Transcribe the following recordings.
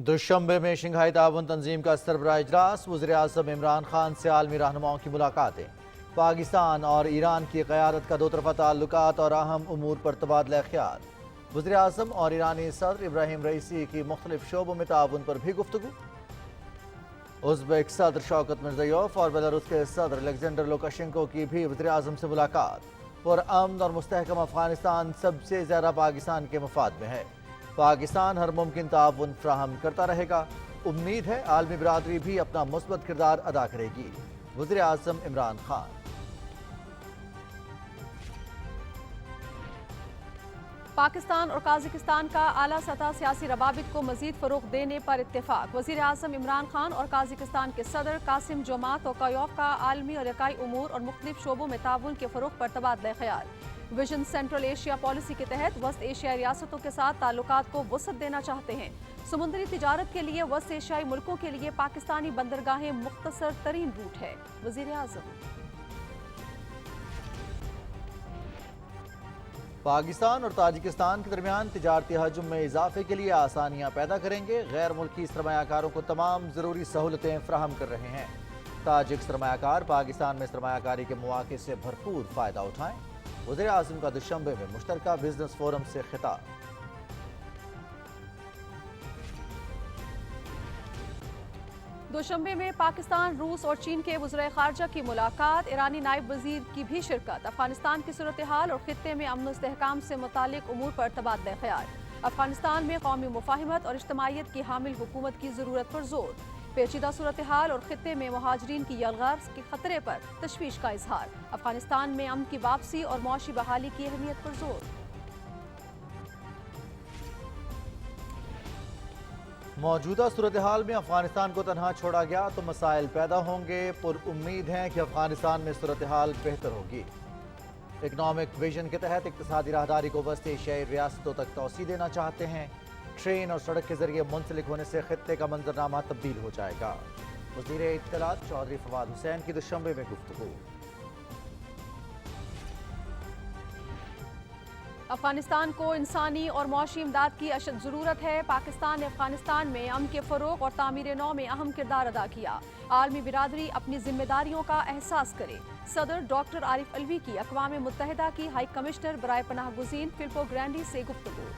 दुशंबे में शंघाई ताउन तंजीम का सरबराह इजलास, वज़ीर-ए-आज़म इमरान खान से आलमी रहनुमाओं की मुलाकातें। पाकिस्तान और ईरान की क़यादत का दोतरफ़ा ताल्लुकात और अहम उमूर पर तबादला ख्याल। वज़ीर-ए-आज़म और ईरानी सदर इब्राहिम रईसी की मुख्तलिफ शोबों में ताउन पर भी गुफ्तगू। उज़्बेक सदर शौकत मिर्ज़ियोफ और बेलारूस के सदर अलेक्जेंडर लुकाशेंको की भी वज़ीर-ए-आज़म से मुलाकात। पुरअमन और मुस्तहकम अफ़गानिस्तान सबसे ज़्यादा पाकिस्तान के मफाद में है। पाकिस्तान हर मुमकिन ताउन फ्राहम करता रहेगा। उम्मीद है आलमी बिरादरी भी अपना मुस्बत किरदार अदा करेगी। वज़ीर-ए-आज़म इमरान खान। पाकिस्तान और काज़ाकिस्तान का आला सतह सियासी रवाबित को मजीद फ़रोग़ देने पर इत्तेफाक। वज़ीर-ए-आज़म इमरान खान और काज़ाकिस्तान के सदर कासिम जोमात तोकायोव का आलमी और इलाकाई उमूर और मुख्तलिफ शोबों में ताउन के फ़रोग़ पर तबादला ख्याल। विजन सेंट्रल एशिया पॉलिसी के तहत वस्त एशियाई रियासतों के साथ ताल्लुकात को वसअत देना चाहते हैं। समुद्री तिजारत के लिए वस्त एशियाई मुल्कों के लिए पाकिस्तानी बंदरगाहें मुख्तसर तरीन रूट है। वज़ीर-ए-आज़म। पाकिस्तान और ताजिकिस्तान के दरमियान तिजारती हजम में इजाफे के लिए आसानियाँ पैदा करेंगे। गैर मुल्की सरमायाकारों को तमाम ज़रूरी सहूलतें फ्राहम कर रहे हैं। ताजिक सरमायाकार पाकिस्तान में सरमायाकारी के मौके से भरपूर फ़ायदा उठाएं। वज़ीर-ए-आज़म का दुशंबे में मुश्तरका बिजनेस फोरम से खिताब। दुशंबे में पाकिस्तान, रूस और चीन के वज़ीर ख़ारजा की मुलाकात। ईरानी नायब वज़ीर की भी शिरकत। अफ़गानिस्तान की सूरत हाल और खित्ते में अमन इस्तेहकाम से मुतालिक उमूर पर तबादला ख्याल। अफ़गानिस्तान में कौमी मुफ़ाहिमत और इज्तिमाइयत की हामिल हुकूमत की ज़रूरत पर जोर। पेचीदा सूरत हाल और खित्ते में महाजरीन की यलगार के खतरे पर तशवीश का इजहार। अफ़गानिस्तान में अमन की वापसी और मौशी बहाली की अहमियत पर जोर। मौजूदा सूरत हाल में अफगानिस्तान को तनहा छोड़ा गया तो मसाइल पैदा होंगे। पुरुम्मीद हैं कि अफगानिस्तान में सूरत हाल बेहतर होगी। इकनॉमिक विजन के तहत इक्तिसादी राहदारी को वस्त एशियाई रियासतों तक तोसी देना चाहते हैं। ट्रेन और सड़क के जरिए मुंसलिक होने से खित्ते का मंजरनामा तब्दील हो जाएगा। वज़ीर इत्तलात चौधरी फवाद हुसैन की दुशंबे में गुफ्तगू। अफगानिस्तान को इंसानी और मौशी इमदाद की अशद ज़रूरत है। पाकिस्तान ने अफगानिस्तान में अमन के फ़रोग़ और तामीर नौ में अहम किरदार अदा किया। आलमी बिरादरी अपनी जिम्मेदारियों का एहसास करे। सदर डॉक्टर आरिफ अलवी की अक़वाम मुत्तहिदा की हाई कमिश्नर बराए पनाह गुज़ीन फिलिपो ग्रैंडी से गुफ्तगू।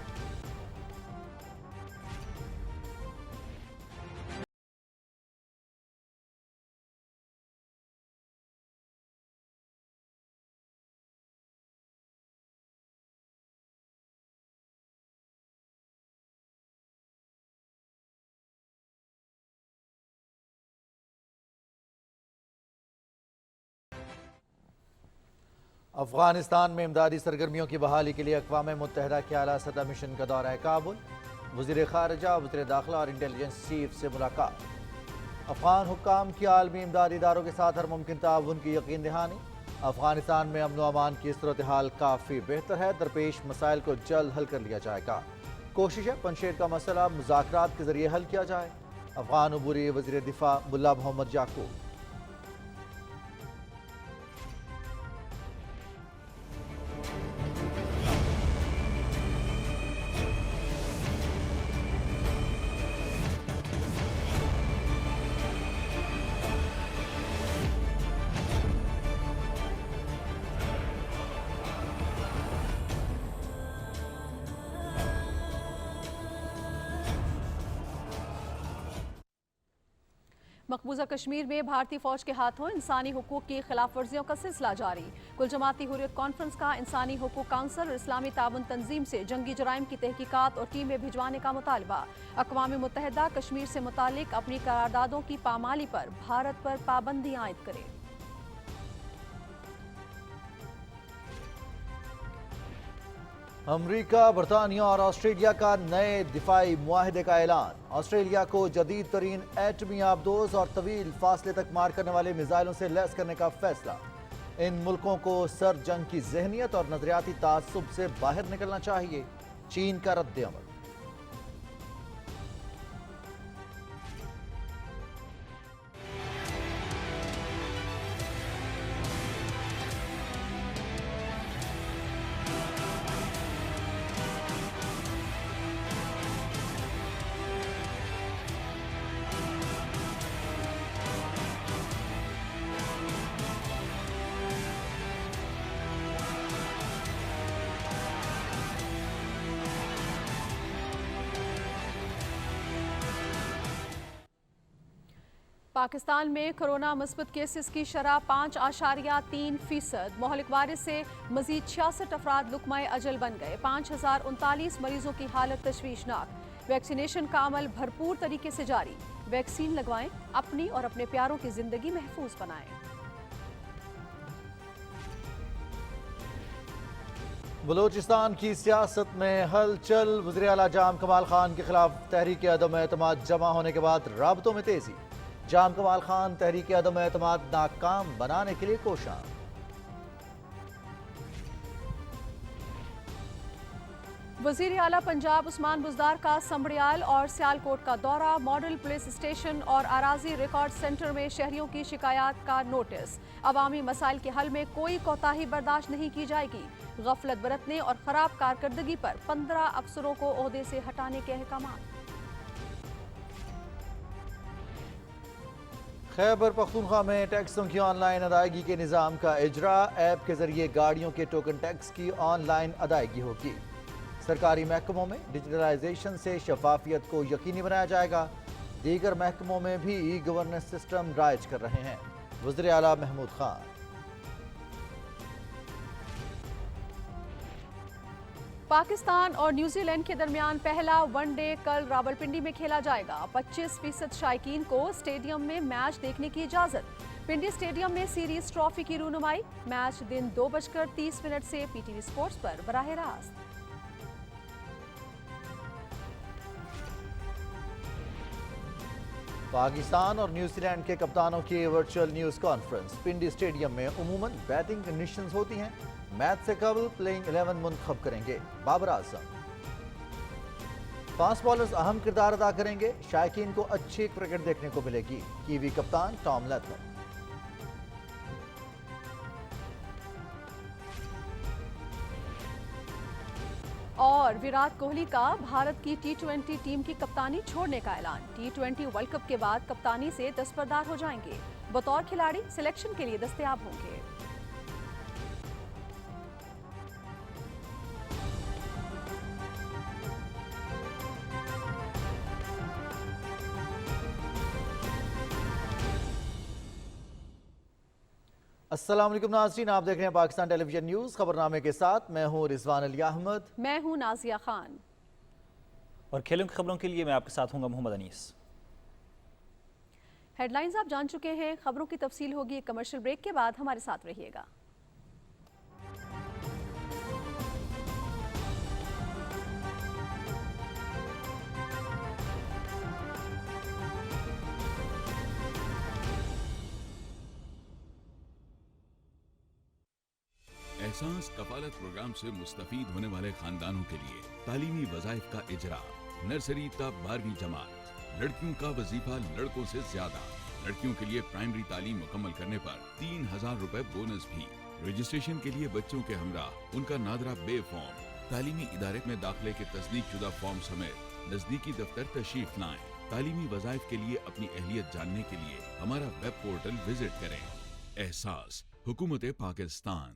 अफगानिस्तान में इमदादी सरगर्मियों की बहाली के लिए अक़वाम मुत्तहिदा के आला सतह मिशन का दौरा काबुल। वज़ीर ख़ारजा, वज़ीर दाखिला और इंटेलिजेंस चीफ से मुलाकात। अफ़गान हुक्काम की आलमी इमदादी इदारों के साथ हर मुमकिन ताउन की यकीन दहानी। अफ़गानिस्तान में अमन व अमान की सूरत हाल काफ़ी बेहतर है। दरपेश मसाइल को जल्द हल कर लिया जाएगा। कोशिश है पंशेर का मसला मुज़ाकरात के जरिए हल किया जाए। अफ़गान अबूरी वज़ीर दिफा मुल्ला मोहम्मद याकूब। मकबूजा कश्मीर में भारतीय फौज के हाथों इंसानी हुकूक की खिलाफ वर्जियों का सिलसिला जारी। कुल जमाती हुर्रियत कॉन्फ्रेंस का इंसानी हुकूक काउंसिल और इस्लामी ताउन तंजीम से जंगी जराइम की तहकीकात और टीमें भिजवाने का मुतालबा। अक़वाम मुत्तहिदा कश्मीर से मुतालिक अपनी करारदादों की पामाली पर भारत पर पाबंदी आयद करे। अमरीका, बरतानिया और ऑस्ट्रेलिया का नए दिफाई मुआहदे का ऐलान। ऑस्ट्रेलिया को जदीद तरीन एटमी आबदोज और तवील फासले तक मार करने वाले मिसाइलों से लैस करने का फैसला। इन मुल्कों को सर जंग की जहनियत और नजरियाती तासुब से बाहर निकलना चाहिए। चीन का रद्द अमल। पाकिस्तान में कोरोना मुस्बत केसेस की शरह 5.3%। मोहलिक वायरस से मजीद 66 अफराद लुकमाए अजल बन गए। 5039 मरीजों की हालत तशवीशनाक। वैक्सीनेशन का अमल भरपूर तरीके से जारी। वैक्सीन लगवाएं, अपनी और अपने प्यारों की जिंदगी महफूज बनाएं। बलूचिस्तान की सियासत में हलचल। वज़ीर आला जाम कमाल खान के खिलाफ तहरीक अदम एतमाद जमा होने के बाद राबतों में तेजी। जाम कमाल खान तहरीक अदम एतमाद नाकाम बनाने के लिए कोशां। वजीर आला पंजाब उस्मान बुज़दार का संबड़ियाल और सियालकोट का दौरा। मॉडल पुलिस स्टेशन और अराजी रिकॉर्ड सेंटर में शहरियों की शिकायत का नोटिस। अवामी मसाइल के हल में कोई कोताही बर्दाश्त नहीं की जाएगी। गफलत बरतने और खराब कारकर्दगी पर 15 अफसरों को ओहदे से हटाने के अहकाम। खैबर पख्तूनख्वा में टैक्सों की ऑनलाइन अदायगी के निज़ाम का इजरा। ऐप के जरिए गाड़ियों के टोकन टैक्स की ऑनलाइन अदायगी होगी। सरकारी महकमों में डिजिटलाइजेशन से शफाफियत को यकीनी बनाया जाएगा। दीगर महकमों में भी ई गवर्नेंस सिस्टम राइज कर रहे हैं। वज़ीर आला महमूद खान। पाकिस्तान और न्यूजीलैंड के दरमियान पहला वनडे कल रावलपिंडी में खेला जाएगा। 25% शायकीन को स्टेडियम में मैच देखने की इजाजत। पिंडी स्टेडियम में सीरीज ट्रॉफी की रूनुमाई। मैच दिन 2:30 से पीटीवी स्पोर्ट्स पर बराह रास्त। पाकिस्तान और न्यूजीलैंड के कप्तानों की वर्चुअल न्यूज़ कॉन्फ्रेंस। पिंडी स्टेडियम में उमूमन बैटिंग कंडीशंस होती हैं। मैच से कबल प्लेइंग 11 मुंतखब करेंगे बाबर आजम। फास्ट बॉलर्स अहम किरदार अदा करेंगे। शायकीन को अच्छी क्रिकेट देखने को मिलेगी। कीवी कप्तान टॉम लैथम। और विराट कोहली का भारत की T20 टीम की कप्तानी छोड़ने का ऐलान। T20 वर्ल्ड कप के बाद कप्तानी से दस्तबरदार हो जाएंगे। बतौर खिलाड़ी सिलेक्शन के लिए दस्तयाब होंगे। अस्सलाम वालेकुम नाज़रीन, आप देख रहे हैं पाकिस्तान टेलीविजन न्यूज़। खबरनामे के साथ मैं हूं रिजवान अली अहमद। मैं हूं नाजिया खान। और खेलों की खबरों के लिए मैं आपके साथ हूंगा मोहम्मद अनीस। हेडलाइंस आप जान चुके हैं। खबरों की तफसील होगी एक कमर्शियल ब्रेक के बाद। हमारे साथ रहिएगा। एहसास कफालत प्रोग्राम से मुस्तफीद होने वाले खानदानों के लिए तालीमी वज़ाइफ का इजरा। नर्सरी तक 12वीं जमात। लड़कियों का वजीफा लड़कों से ज्यादा। लड़कियों के लिए प्राइमरी तालीम मुकम्मल करने पर 3000 रुपए बोनस भी। रजिस्ट्रेशन के लिए बच्चों के हमरा उनका नादरा बे फॉर्म। तालीमी इदारे में दाखिले के तस्दीक शुदा फॉर्म समेत नजदीकी दफ्तर तशरीफ लाएं। तालीमी वज़ाइफ के लिए अपनी अहलियत जानने के लिए हमारा वेब पोर्टल विजिट करें। एहसास हुकूमत पाकिस्तान।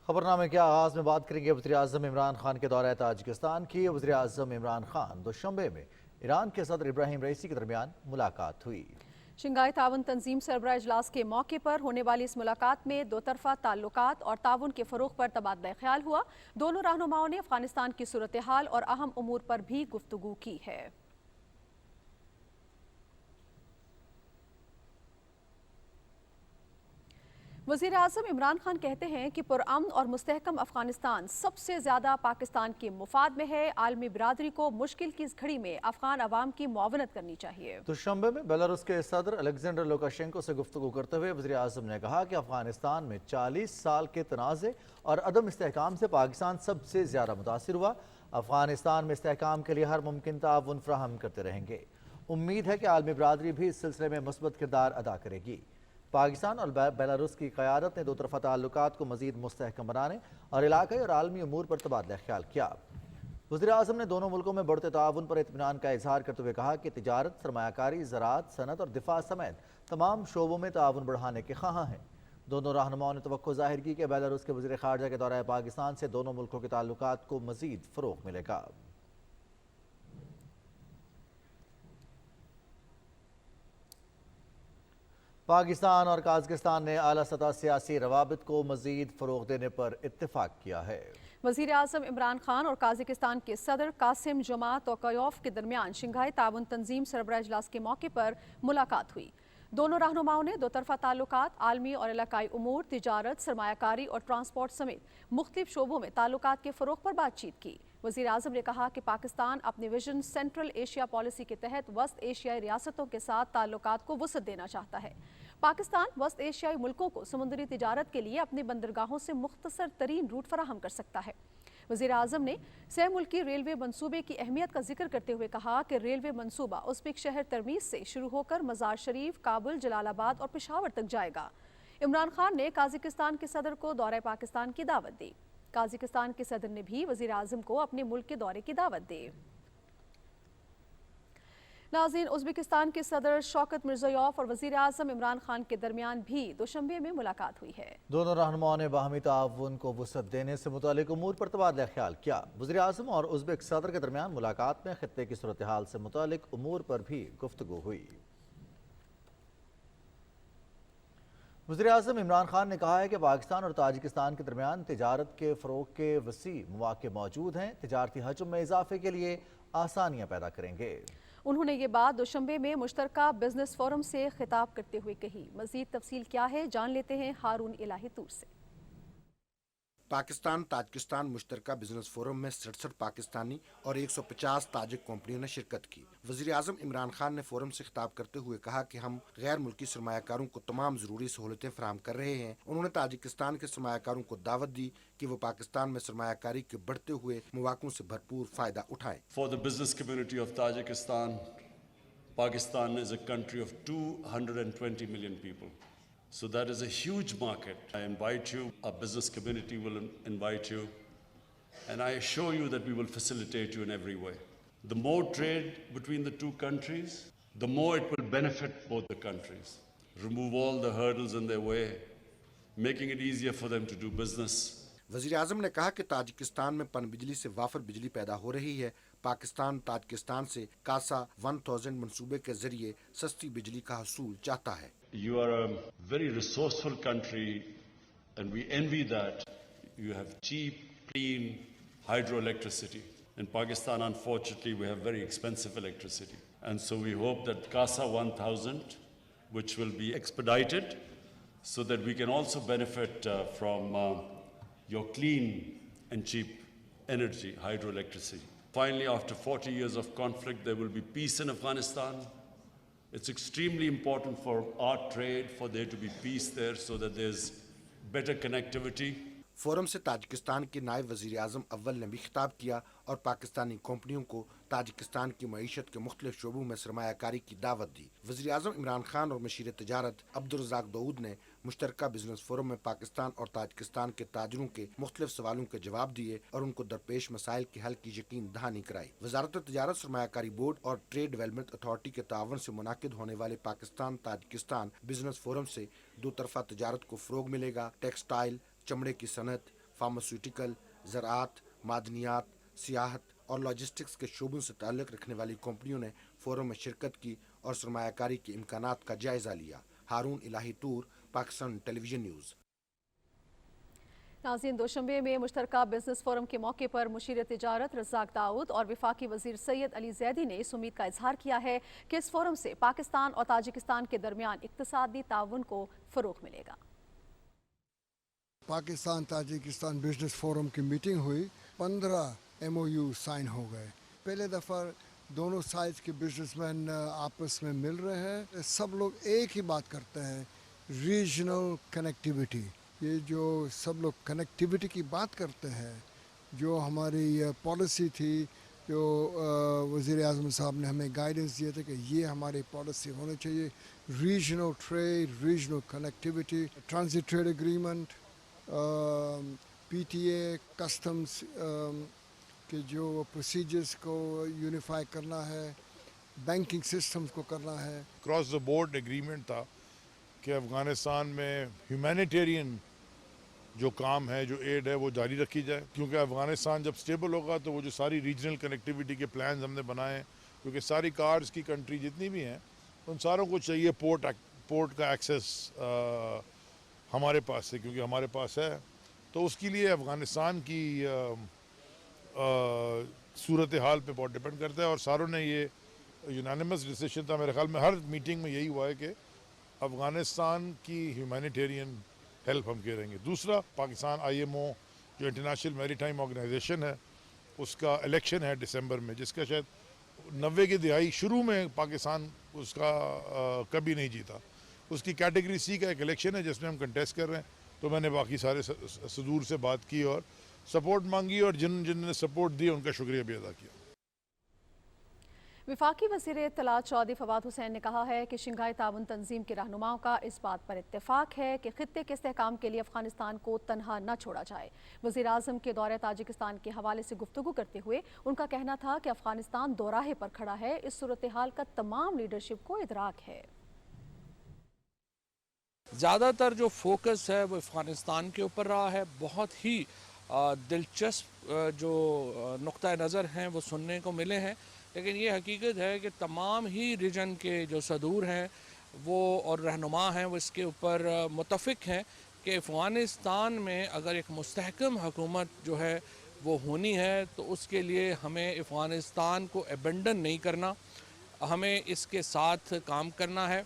खबरनामे के आगाज़ में बात करेंगे वज़ीर-ए-आज़म इमरान खान के दौरे ताजिकिस्तान की। वज़ीर-ए-आज़म इमरान खान दोशंबे में ईरान के सदर इब्राहिम रईसी के दरमियान मुलाकात हुई। शंघाई ताउन तंजीम सरबराह इजलास के मौके पर होने वाली इस मुलाकात में दो तरफा ताल्लुकात और ताउन के फ़रोग़ पर तबादला ख्याल हुआ। दोनों रहनुमाओं ने अफगानिस्तान की सूरत हाल और अहम उमूर पर भी गुफ्तगू की है। वज़ीर आज़म इमरान खान कहते हैं कि पुरअमन और मुस्तहकम अफगानिस्तान सबसे ज़्यादा पाकिस्तान के मुफाद में है। आलमी बिरादरी को मुश्किल की इस घड़ी में अफगान अवाम की मुआवनत करनी चाहिए। दुशंबे में बेलारूस के सदर अलेक्जेंडर लुकाशेंको से गुफ्तगू करते हुए वज़ीर आज़म ने कहा कि अफगानिस्तान में 40 साल के तनाज़े और अदम इस्तेहकाम से पाकिस्तान सबसे ज़्यादा मुतासिर हुआ। अफगानिस्तान में इस्तेहकाम के लिए हर मुमकिन ताउन फ्राहम करते रहेंगे। उम्मीद है कि आलमी बिरादरी भी इस सिलसिले में मुस्बत किरदार अदा करेगी। पाकिस्तान और बेलारूस की क़यादत ने दो तरफ़ा ताल्लुकात को मज़ीद मुस्तहकम बनाने और इलाक़ाई और आलमी अमूर पर तबादला ख्याल किया। वज़ीर आज़म ने दोनों मुल्कों में बढ़ते ताउन पर इत्मीनान का इजहार करते हुए कहा कि तिजारत, सरमायाकारी, ज़राअत, सनत और दिफा समेत तमाम शोबों में ताउन बढ़ाने के ख़्वाहां हैं। दोनों रहनुमाओं ने तवक्को ज़ाहिर की कि बेलारूस के वज़ीर ख़ारजा के दौरे पाकिस्तान से दोनों मुल्कों के ताल्लुकात को मज़ीद फ़रोग़ मिलेगा। पाकिस्तान और काज़किस्तान ने आला सतह सियासी रवाबित को मज़ीद फ़रोग़ देने पर इत्तेफाक किया है। वज़ीर आज़म इमरान खान और काज़किस्तान के सदर कासिम जोमात तोकायोव के दरमियान शंघाई ताउन तंजीम सरबराह इजलास के मौके पर मुलाकात हुई। दोनों रहनुमाओं ने दो तरफ़ा ताल्लुकात, आलमी और इलाकाई उमूर, तिजारत, सरमायाकारी और ट्रांसपोर्ट समेत मुख्तलिफ शोबों में ताल्लुकात के फ़रोग़ पर बातचीत की। वज़ीर आज़म ने कहा कि पाकिस्तान अपने विजन सेंट्रल एशिया पॉलिसी के तहत वस्त एशियाई रियासतों के साथ ताल्लुकात को वसअत देना चाहता है। पाकिस्तान वस्त एशियाई मुल्कों को समुद्री तिजारत के लिए अपनी बंदरगाहों से मुख्तसर तरीन रूट फराहम कर सकता है। वज़ीर आज़म ने सह मुल्की रेलवे मंसूबे की अहमियत का जिक्र करते हुए कहा कि रेलवे मंसूबा उज़्बेक शहर तरमीज़ से शुरू होकर मज़ार शरीफ, काबुल, जलालाबाद और पेशावर तक जाएगा। इमरान खान ने काज़किस्तान के सदर को दौरे पाकिस्तान की दावत दी। काज़किस्तान के सदर ने भी वज़ीर आज़म को अपने मुल्क के दौरे की दावत दी। नाज़रीन, उज़्बेकिस्तान के सदर शौकत मिर्ज़ियोयेव और वज़ीर आज़म इमरान खान के दरमियान भी दुशंबे में मुलाकात हुई है। दोनों रहनुमाओं ने बाहमी ताउन को वसअत देने से मुतालिक उमूर पर तबादला ख्याल किया। वज़ीर आज़म और उज़्बेक सदर के दरमियान मुलाकात में खित्ते की सूरत हाल से मुतालिक उमूर पर भी गुफ्तगू हुई। वज़ीर आज़म इमरान खान ने कहा है कि पाकिस्तान और ताजिकिस्तान के दरमियान तिजारत के फ़रोग़ के वसी मौक़े मौजूद हैं। तिजारती हजम में इजाफे के लिए आसानियाँ पैदा करेंगे। उन्होंने ये बात दुशंबे में मुश्तरका बिजनेस फोरम से खिताब करते हुए कही। मज़ीद तफसील क्या है, जान लेते हैं हारून इलाही तूर से। पाकिस्तान ताजिकिस्तान मुश्तरका बिजनेस फोरम में 67 पाकिस्तानी और 150 ताजिक कंपनियों ने शिरकत की। वज़ीर आज़म इमरान खान ने फोरम से खिताब करते हुए कहा कि हम गैर मुल्की सरमायाकारों को तमाम ज़रूरी सहूलतें फराहम कर रहे हैं। उन्होंने ताजिकिस्तान के सरमायाकारों को दावत दी कि वो पाकिस्तान में सरमायाकारी के बढ़ते हुए मौक़ों से भरपूर फ़ायदा उठाएं। For the business community of Tajikistan, Pakistan is a country of 220 million people. So that is a huge market. I invite you, our business community will invite you, and I assure you that we will facilitate you in every way. The more trade between the two countries, the more it will benefit both the countries. Remove all the hurdles in their way, making it easier for them to do business. वज़ीर आज़म ने कहा कि Tajikistan में पन बिजली से wafer बिजली पैदा हो रही है। पाकिस्तान ताजिकिस्तान से कासा 1000 मंसूबे के जरिए सस्ती बिजली का हसूल चाहता है। You are a very resourceful country, and we envy that. You have cheap, clean hydroelectricity. In Pakistan, unfortunately, we have very expensive electricity. And so we hope that CASA 1000, which will be expedited, so that we can also benefit from your clean and cheap energy, hydroelectricity. Finally, after 40 years of conflict, there will be peace in Afghanistan. It's extremely important for our trade, for there to be peace there, so that there's better connectivity. Forum से Tajikistan के नायब वज़ीर आज़म अव्वल ने भी खिताब किया और पाकिस्तानी कंपनियों को ताजिकिस्तान की मईशत के मुख्तलिफ शोबों में सरमायाकारी की दावत दी। वज़ीर आज़म इमरान खान और मशीर तजारत अब्दुर्रज़ाक दाऊद ने मुश्तरका बिजनेस फोरम में पाकिस्तान और ताजिकिस्तान के ताजरों के मुख्तलिफ सवालों के जवाब दिए और उनको दरपेश मसाइल के हल की यकीन दहानी कराई। वज़ारत तजारत, सरमायाकारी बोर्ड और ट्रेड डेवलपमेंट अथॉरिटी के तावन से मुनाकिद होने वाले पाकिस्तान ताजिकिस्तान बिजनेस फोरम से दो तरफा तजारत को फ़रोग़ मिलेगा। टेक्सटाइल, चमड़े की सनत, फार्मास्यूटिकल, ज़राअत, मादनियात, सियाहत और लॉजिस्टिक्स के शोबों से ताल्लुक़ रखने वाली कंपनियों ने फोरम में शिरकत की और सरमायाकारी के इम्कानात का जायज़ा लिया। हारून इलाही तूर, पाकिस्तान टेलीविज़न न्यूज़। नाज़रीन, दोशंबे में मुश्तरका बिजनेस फोरम के मौके पर मुशीर तिजारत रज़ाक दाऊद और वफाकी वज़ीर सैयद अली ज़ैदी ने इस उम्मीद का इजहार किया है कि इस फोरम से पाकिस्तान और ताजिकिस्तान के दरमियान इक़्तिसादी ताउन को फ़रोग़ मिलेगा। पाकिस्तान ताजिकिस्तान बिजनेस फोरम की मीटिंग हुई, 15 MOU साइन हो गए। पहले दफ़ा दोनों साइड के बिजनेसमैन आपस में मिल रहे हैं। सब लोग एक ही बात करते हैं, रीजनल कनेक्टिविटी। ये जो सब लोग कनेक्टिविटी की बात करते हैं, जो हमारी पॉलिसी थी, जो वज़ीर आज़म साहब ने हमें गाइडेंस दिए थे कि ये हमारी पॉलिसी होनी चाहिए, regional trade, regional connectivity, transit trade agreement, PTA, customs के जो प्रोसीजर्स को यूनिफाई करना है, बैंकिंग सिस्टम्स को करना है। क्रॉस द बोर्ड एग्रीमेंट था कि अफ़गानिस्तान में ह्यूमैनिटेरियन जो काम है, जो एड है, वो जारी रखी जाए, क्योंकि अफ़गानिस्तान जब स्टेबल होगा तो वो जो सारी रीजनल कनेक्टिविटी के प्लान्स हमने बनाए हैं, क्योंकि सारी कार्ड्स की कंट्री जितनी भी हैं उन सारों को चाहिए पोर्ट का एक्सेस हमारे पास से, क्योंकि हमारे पास है। तो उसके लिए अफ़गानिस्तान की सूरत हाल पे बहुत डिपेंड करता है, और सारों ने ये यूनानिमस डिसीजन था, मेरे ख्याल में हर मीटिंग में यही हुआ है कि अफ़गानिस्तान की ह्यूमैनिटेरियन हेल्प हम करेंगे। दूसरा, पाकिस्तान IMO जो इंटरनेशनल मैरीटाइम ऑर्गेनाइजेशन है, उसका इलेक्शन है दिसंबर में, जिसका शायद 90 की दिहाई शुरू में पाकिस्तान उसका कभी नहीं जीता। उसकी कैटेगरी C का एक इलेक्शन है जिसमें हम कंटेस्ट कर रहे हैं। तो मैंने बाकी सारे सदूर से बात की और सपोर्ट मांगी, और जिन्होंने सपोर्ट दी उनका शुक्रिया भी अदा किया। वफाकी वज़ीर इत्तलात चौधरी फवाद हुसैन ने कहा है कि शंघाई ताउन तंजीम के रहनुमाओं का इस बात पर इत्तेफाक है कि खित्ते के इस्तेहकाम के लिए अफगानिस्तान को तनहा न छोड़ा जाए। वज़ीर आज़म के दौरे ताजिकिस्तान के हवाले से गुफ्तगू करते हुए उनका कहना था कि अफगानिस्तान दोराहे पर खड़ा है। इस सूरत हाल का तमाम लीडरशिप को इदराक है। ज़्यादातर जो फोकस है वो अफ़गानिस्तान के ऊपर रहा है। बहुत ही दिलचस्प जो नुक्ता नज़र हैं वो सुनने को मिले हैं, लेकिन ये हकीकत है कि तमाम ही रीजन के जो सदूर हैं वो और रहनुमा हैं वो इसके ऊपर मुतफ़िक हैं कि अफ़गानिस्तान में अगर एक मुस्तहकम हुकूमत जो है वो होनी है तो उसके लिए हमें अफ़गानिस्तान को एबेंडन नहीं करना, हमें इसके साथ काम करना है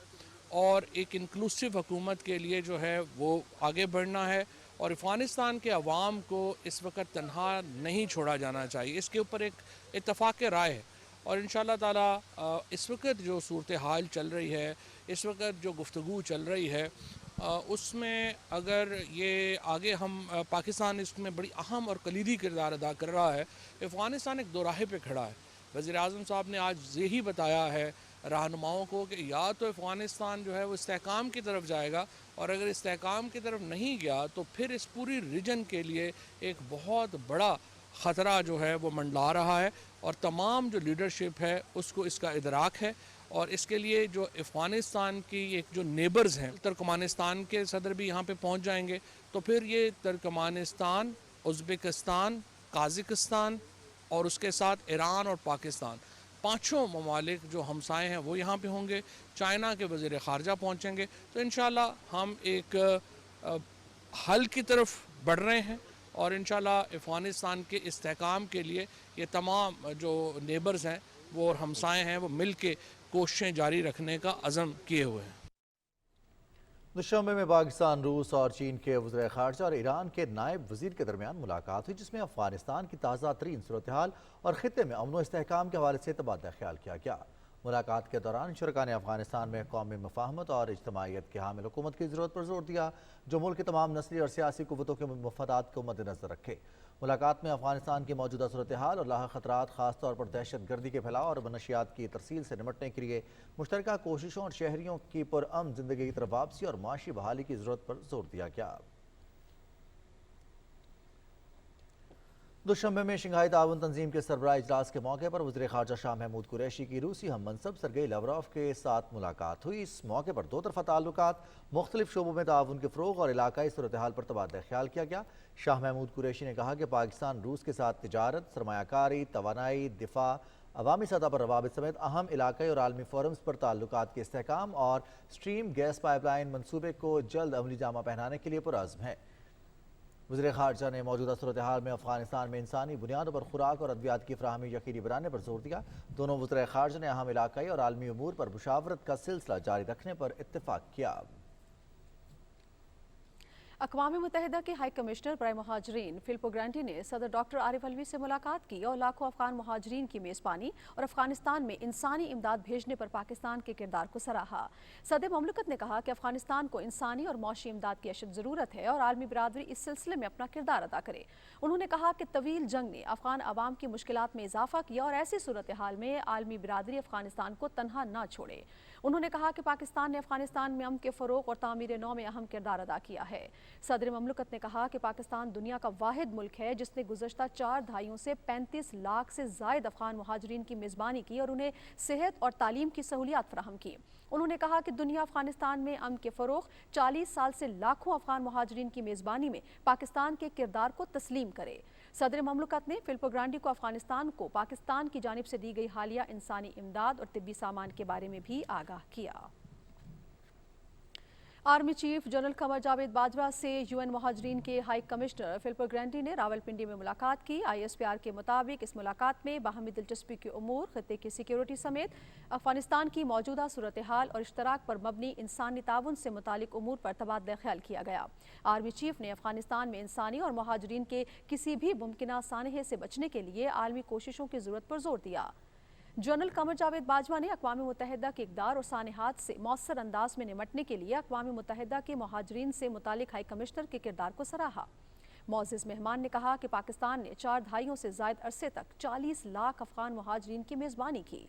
और एक इंक्लूसिव हुकूमत के लिए जो है वो आगे बढ़ना है, और अफ़गानिस्तान के अवाम को इस वक्त तनहा नहीं छोड़ा जाना चाहिए। इसके ऊपर एक इत्तफ़ाक़ राय है, और इंशाअल्लाह ताला इस वक्त जो सूरत हाल चल रही है, इस वक्त जो गुफ्तगू चल रही है, उसमें अगर ये आगे हम पाकिस्तान इसमें बड़ी अहम और कलीदी किरदार अदा कर रहा है। अफ़गानिस्तान एक दोराहे पे खड़ा है। वज़ीर आज़म साहब ने आज यही बताया है रहनुमाओं को कि या तो अफ़गानिस्तान जो है वो इस्तेहकाम की तरफ जाएगा, और अगर इस्तेहकाम की तरफ नहीं गया तो फिर इस पूरी रीजन के लिए एक बहुत बड़ा ख़तरा जो है वो मंडला रहा है, और तमाम जो लीडरशिप है उसको इसका इदराक है। और इसके लिए जो अफ़गानिस्तान की एक जो नेबर्स हैं, तुर्कमानिस्तान के सदर भी यहाँ पे पहुँच जाएंगे, तो फिर ये तुर्कमानिस्तान, उज़्बेकिस्तान, काज़ाकिस्तान और उसके साथ ईरान और पाकिस्तान, पाँचों ममालिक जो हमसाए हैं वो यहाँ पे होंगे। चाइना के वज़ीर ख़ारजा पहुँचेंगे। तो इंशाअल्लाह हम एक हल की तरफ बढ़ रहे हैं, और इंशाअल्लाह अफ़गानिस्तान के इस्तेहकाम के लिए ये तमाम जो नेबर्स हैं वो और हमसाए हैं वो मिल के कोशिशें जारी रखने का अज़म किए हुए हैं। दुशंबे में पाकिस्तान, रूस और चीन के वज़ीर ख़ारजा और ईरान के नायब वज़ीर के दरमियान मुलाकात हुई, जिसमें अफ़गानिस्तान की ताज़ा तरीन सूरत हाल और ख़ित्ते में अमन व इस्तेहकाम के हवाले से तबादला ख्याल किया गया। मुलाकात के दौरान शुरका ने अफ़गानिस्तान में कौमी मफ़ाहमत और इज्तमाइयत की हामिल हुकूमत की ज़रूरत पर जोर दिया, जो मुल्क के तमाम नस्ली और सियासी क़ुव्वतों के मफादात को मद्देनज़र रखे। मुलाकात में अफ़गानिस्तान की मौजूदा सूरत हाल और लाहक ख़तरात, ख़ास तौर पर दहशत गर्दी के फैलाव और मनशियात की तरसील से निपटने के लिए मुश्तरका कोशिशों और शहरियों की पुरअमन ज़िंदगी की तरफ वापसी और माशी बहाली की ज़रूरत पर जोर दिया गया। दुशंबे में शंघाई ताउन तंजीम के सरबराह इजलास के मौके पर वज़ीर ख़ारजा शाह महमूद कुरैशी की रूसी हम मनसब सरगेई लावरोव के साथ मुलाकात हुई। इस मौके पर दो तरफ़ा ताल्लुकात, मुख्तलिफ शोबों में ताउन के फ़रोग़ और इलाकाई सूरत हाल पर तबादला ख्याल किया गया। शाह महमूद कुरैशी ने कहा कि पाकिस्तान रूस के साथ तिजारत, सरमायाकारी, तवानाई, दिफा, अवामी सतह पर रवाबित समेत अहम इलाकाई और आलमी फोरम्स पर ताल्लुकात के इस्तेहकाम और स्ट्रीम गैस पाइपलाइन मनसूबे को जल्द अमली जामा पहनाने के लिए पुरअज़्म है। वज़ीर ख़ारजा ने मौजूदा सूरत हाल में अफ़गानिस्तान में इंसानी बुनियादों पर खुराक और अद्वियात की फ़राहमी यकीनी बनाने पर जोर दिया। दोनों वज़ीर ख़ारजा ने अहम इलाकाई और आलमी उमूर पर मुशावरत का सिलसिला जारी रखने पर इत्तेफाक किया। अक़वाम मुत्तहिदा के हाई कमिश्नर बराए महाजरीन फिलिपो ग्रांडी ने सदर डॉक्टर आरिफ अलवी से मुलाकात की और लाखों अफगान महाजरीन की मेज़बानी और अफगानिस्तान में इंसानी इमदाद भेजने पर पाकिस्तान के किरदार को सराहा। सदर ममलकत ने कहा कि अफगानिस्तान को इंसानी और मौशी इमदाद की अशद ज़रूरत है और आलमी बिरादरी इस सिलसिले में अपना किरदार अदा करे। उन्होंने कहा कि तवील जंग ने अफगान अवाम की मुश्किलात में इजाफा किया और ऐसी सूरत हाल में आलमी बिरादरी अफगानिस्तान को तनहा न छोड़े। उन्होंने कहा कि पाकिस्तान ने अफगानिस्तान में अमन के फ़रोग़ और तामीर नौ में अहम किरदार अदा किया है। सदर ममलकत ने कहा कि पाकिस्तान दुनिया का वाहिद मुल्क है जिसने गुज़श्ता 4 दहाइयों से 35 लाख से ज़ायद अफगान महाजरीन की मेज़बानी की और उन्हें सेहत और तालीम की सहूलियात फराहम की। उन्होंने कहा कि दुनिया अफगानिस्तान में अमन के फ़रोग़ 40 साल से लाखों अफगान महाजरीन की मेज़बानी में पाकिस्तान के किरदार को तस्लीम करे। सदर ममलकत ने फिलिपो ग्रांडी को अफगानिस्तान को पाकिस्तान की जानिब से दी गई हालिया इंसानी इमदाद और तिब्बी सामान के बारे में भी आगाह किया। Army chief general Qamar Javed Bajwa से यूएन महाजरीन के हाई कमिश्नर फिलिपो ग्रांडी ने रावलपिंडी में मुलाकात की। ISPR के मुताबिक इस मुलाकात में बाहमी दिलचस्पी के उमूर, खत्ते की सिक्योरिटी समेत अफगानिस्तान की मौजूदा सूरत हाल और इश्तराक पर मबनी इंसानी ताउन से मुतालिक उमूर पर तबादला ख्याल किया गया। आर्मी चीफ ने अफगानिस्तान में इंसानी और महाजरीन के किसी भी मुमकिन सानहे से बचने के लिए आलमी कोशिशों की ज़रूरत पर जोर दिया। जनरल कमर जावेद बाजवा ने अक़वाम मुत्तहिदा के इक़दार और सानहात से मौसर अंदाज में निमटने के लिए अक़वाम मुत्तहिदा के महाजरीन से मुतालिक हाई कमिश्नर के किरदार को सराहा। मौज़िज़ मेहमान ने कहा कि पाकिस्तान ने 4 दहाइयों से ज़ायद अरसे तक 40 लाख अफ़गान महाजरीन की मेज़बानी की।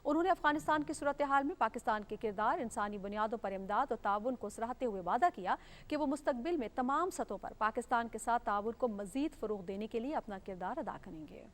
उन्होंने अफगानिस्तान की सूरत हाल में पाकिस्तान के किरदार, इंसानी बुनियादों पर इमदाद और ताउन को सराहते हुए वादा किया कि वो मुस्तकबिल में तमाम सतहों पर पाकिस्तान के साथ ताउन को मज़ीद फ़रोग़ देने के लिए अपना किरदार अदा करेंगे।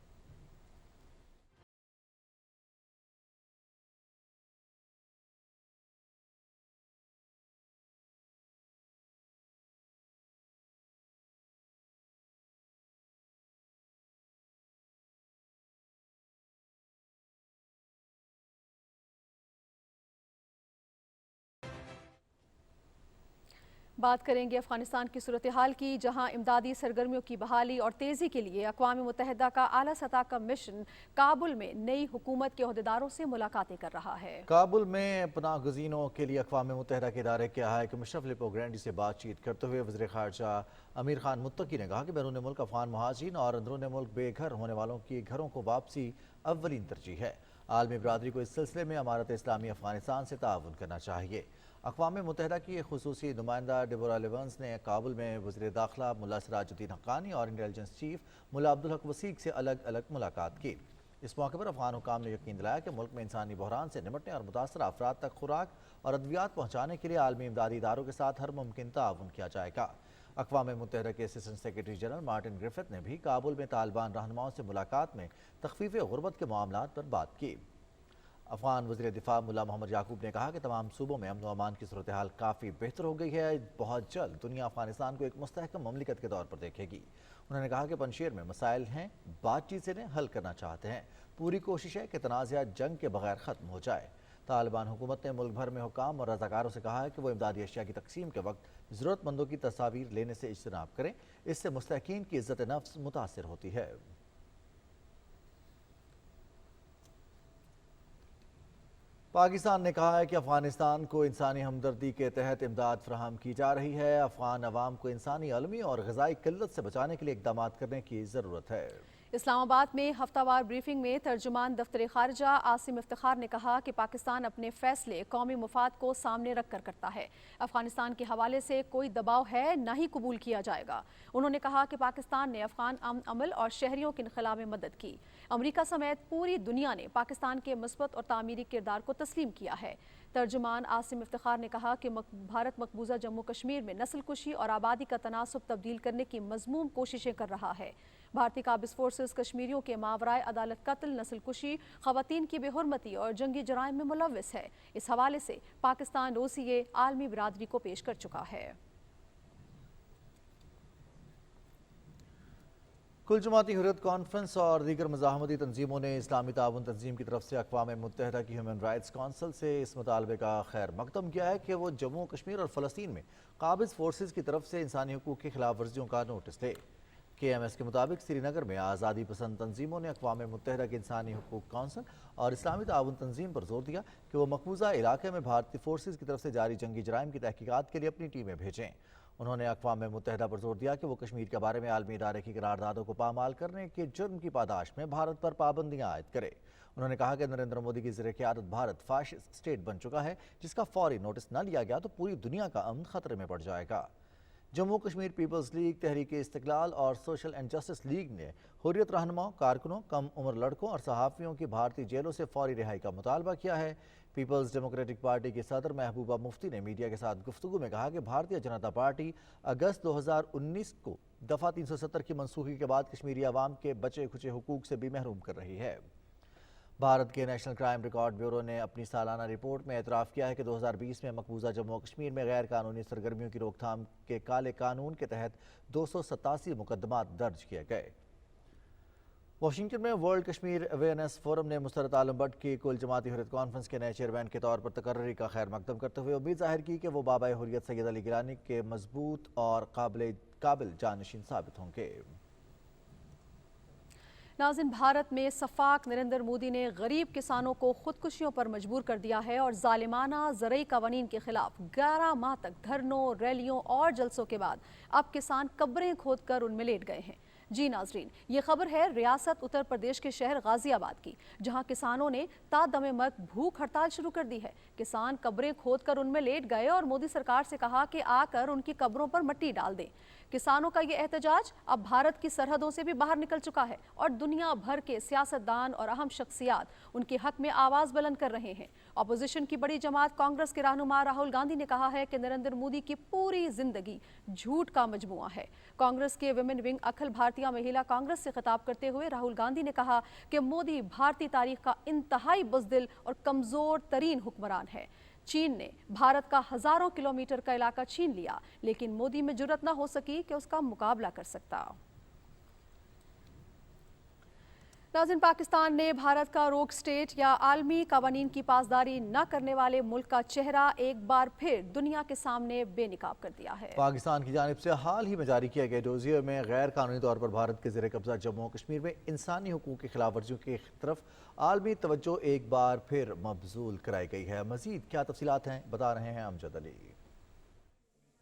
बात करेंगे अफगानिस्तान की सूरत हाल की, जहां इमदादी सरगर्मियों की बहाली और तेज़ी के लिए अक़वाम मुत्तहिदा का आला सतह का मिशन काबुल में नई हुकूमत के अहदेदारों से मुलाकातें कर रहा है। काबुल में पनाह गुज़ीनों के लिए अक़वाम मुत्तहिदा के इदारे के हाई कमिश्नर फिलिपो ग्रांडी से बातचीत करते हुए वज़ीर ख़ारजा अमीर खान मुत्तकी ने कहा कि बैरून मुल्क अफ़गान महाजिरीन और अंदरून मुल्क बेघर होने वालों की घरों को वापसी अव्वलीन तरजीह है। आलमी बिरादरी को इस सिलसिले में अमारत इस्लामी अफ़गानिस्तान से ताउन करना चाहिए। अक़वाम मुत्तहिदा की एक खुसूसी नुमाइंदा डेबोरा लेवंस ने काबुल में वज़ीर दाखिला मुल्ला सिराजुद्दीन हक्कानी और इंटेलिजेंस चीफ मुल्ला अब्दुल हक वसीक से अलग अलग मुलाकात की। इस मौके पर अफ़गान हुकाम ने यकीन दिलाया कि मुल्क में इंसानी बहरान से निमटने और मुतासर अफराद तक खुराक और अद्वियात पहुँचाने के लिए आलमी इमदादी इदारों के साथ हर मुमकिन ताउन किया जाएगा। अक़वाम मुत्तहिदा के assistant secretary general Martin Griffith ने भी काबुल में तालिबान रहनुमाओं से मुलाकात में तख़फ़ीफ़ गुर्बत के मामलात पर बात की। अफ़गान वज़ीर दिफ़ा मुल्ला मोहम्मद याकूब ने कहा कि तमाम सूबों में अमन व अमान की सूरत हाल काफ़ी बेहतर हो गई है। बहुत जल्द दुनिया अफ़गानिस्तान को एक मुस्तहकम ममलिकत के तौर पर देखेगी। उन्होंने कहा कि पंजशीर में मसाइल हैं, बातचीत से हल करना चाहते हैं। पूरी कोशिश है कि तनाज़ा जंग के बगैर ख़त्म हो जाए। तालिबान हुकूमत ने मुल्क भर में हुकाम और रज़ाकारों से कहा है कि वो इमदादी अशिया की तकसीम के वक्त ज़रूरतमंदों की तस्वीर लेने से इज्तनाब करें। इससे मुस्तहकीन की इज़्ज़त नफ्स मुतासिर होती है। पाकिस्तान ने कहा है कि अफगानिस्तान को इंसानी हमदर्दी के तहत इमदाद फराहम की जा रही है। अफगान अवाम को इंसानी अलमी और ग़िज़ाई किल्लत से बचाने के लिए इक़दाम करने की ज़रूरत है। इस्लामाबाद में हफ्तावार ब्रीफिंग में तर्जुमान दफ्तर खारजा आसिम इफ्तिखार ने कहा कि पाकिस्तान अपने फैसले कौमी मुफाद को सामने रख कर करता है। अफगानिस्तान के हवाले से कोई दबाव है न ही कबूल किया जाएगा। उन्होंने कहा कि पाकिस्तान ने अफगान अमन अमल और शहरियों के इनखला में मदद की। अमरीका समेत पूरी दुनिया ने पाकिस्तान के मुस्बत और तामीरी किरदार को तस्लीम किया है। तर्जुमान आसिम इफ्तिखार ने कहा कि भारत मकबूजा जम्मू कश्मीर में नस्ल कुशी और आबादी का तनासुब तब्दील करने की मज़मूम कोशिशें कर रहा है। भारतीय काबिज़ फोर्सेस कश्मीरियों के मावराए अदालत कत्ल, नस्ल कुशी, ख़वातीन की बेहुरमती और जंगी जराइम में मुलव्वस है। इस हवाले से पाकिस्तान रोज़िये आलमी बिरादरी को पेश कर चुका है। कुल जमाती हुर्रियत कॉन्फ्रेंस और दीगर मज़ाहमती तंजीमों ने इस्लामी ताउन तंजीम की तरफ से अक़वाम मुत्तहिदा की ह्यूमन राइट्स कौंसिल से इस मुतालबे का खैर मकदम किया है कि वो जम्मू कश्मीर और फ़लस्तीन में काबिज़ फोर्सेस की तरफ से इंसानी हुकूक़ की खिलाफ वर्जियों का नोटिस दे। KMS के मुताबिक श्रीनगर में आज़ादी पसंद तंजीमों ने अक़वाम मुत्तहिदा की इंसानी हुकूक़ कौंसिल और इस्लामी ताउन तंजीम पर जोर दिया कि वो मकबूजा इलाके में भारतीय फोर्सेस की तरफ से जारी जंगी जराइम की तहकीकात के लिए अपनी टीमें भेजें। انہوں نے اقوام متحدہ پر زور دیا کہ وہ کشمیر کے بارے میں عالمی ادارے کی قراردادوں کو پامال کرنے کے جرم کی پاداش میں بھارت پر پابندیاں عائد کرے۔ انہوں نے کہا کہ نریندر مودی کی زیر قیادت بھارت فاشسٹ اسٹیٹ بن چکا ہے، جس کا فوری نوٹس نہ لیا گیا تو پوری دنیا کا امن خطرے میں پڑ جائے گا۔ جموں کشمیر پیپلز لیگ، تحریک استقلال اور سوشل اینڈ جسٹس لیگ نے حریت رہنماؤں، کارکنوں، کم عمر لڑکوں اور صحافیوں کی بھارتی جیلوں سے فوری رہائی کا مطالبہ کیا ہے۔ پیپلز ڈیموکریٹک پارٹی کی صدر محبوبہ مفتی نے میڈیا کے ساتھ گفتگو میں کہا کہ بھارتیہ جنتا پارٹی اگست 2019 کو دفعہ 370 کی منسوخی کے بعد کشمیری عوام کے بچے کھچے حقوق سے بھی محروم کر رہی ہے۔ بھارت کے نیشنل کرائم ریکارڈ بیورو نے اپنی سالانہ رپورٹ میں اعتراف کیا ہے کہ 2020 میں مقبوضہ جموں و کشمیر میں غیر قانونی سرگرمیوں کی روک تھام کے کالے قانون کے تحت 287 مقدمات درج کیے گئے۔ واشنگٹن میں ورلڈ کشمیر اویئرنیس فورم نے مسترد عالم بٹ کی کل جماعتی حریت کانفرنس کے نئے چیئرمین کے طور پر تقرری کا خیر مقدم کرتے ہوئے امید ظاہر کی کہ وہ بابا حریت سید علی گیلانی کے مضبوط اور قابل جانشین ثابت ہوں گے۔ ناظرین، بھارت میں سفاک نریندر مودی نے غریب کسانوں کو خودکشیوں پر مجبور کر دیا ہے اور ظالمانہ زرعی قوانین کے خلاف 11 ماہ تک دھرنوں، ریلیوں اور جلسوں کے بعد اب کسان قبریں کھود کر ان میں لیٹ گئے ہیں۔ جی ناظرین، یہ خبر ہے ریاست اتر پردیش کے شہر غازی آباد کی، جہاں کسانوں نے تا دم مرگ بھوک ہڑتال شروع کر دی ہے۔ کسان قبریں کھود کر ان میں لیٹ گئے اور مودی سرکار سے کہا کہ آ کر ان کی قبروں پر مٹی ڈال دیں۔ کسانوں کا یہ احتجاج اب بھارت کی سرحدوں سے بھی باہر نکل چکا ہے اور دنیا بھر کے سیاستدان اور اہم شخصیات ان کے حق میں آواز بلند کر رہے ہیں۔ اپوزیشن کی بڑی جماعت کانگریس کے رہنما راہل گاندھی نے کہا ہے کہ نریندر مودی کی پوری زندگی جھوٹ کا مجموعہ ہے۔ کانگریس کے ویمن ونگ اکھل بھارتیہ مہیلا کانگریس سے خطاب کرتے ہوئے راہل گاندھی نے کہا کہ مودی بھارتی تاریخ کا انتہائی بزدل اور کمزور ترین حکمران ہے۔ چین نے بھارت کا ہزاروں کلومیٹر کا علاقہ چھین لیا، لیکن مودی میں جرأت نہ ہو سکی کہ اس کا مقابلہ کر سکتا۔ ناظرین، پاکستان نے بھارت کا روگ سٹیٹ یا عالمی قوانین کی پاسداری نہ کرنے والے ملک کا چہرہ ایک بار پھر دنیا کے سامنے بے نقاب کر دیا ہے۔ پاکستان کی جانب سے حال ہی میں جاری کیے گئے ڈوزیئر میں غیر قانونی طور پر بھارت کے زیر قبضہ جموں و کشمیر میں انسانی حقوق کی خلاف ورزیوں کی طرف عالمی توجہ ایک بار پھر مبذول کرائی گئی ہے۔ مزید کیا تفصیلات ہیں، بتا رہے ہیں امجد علی۔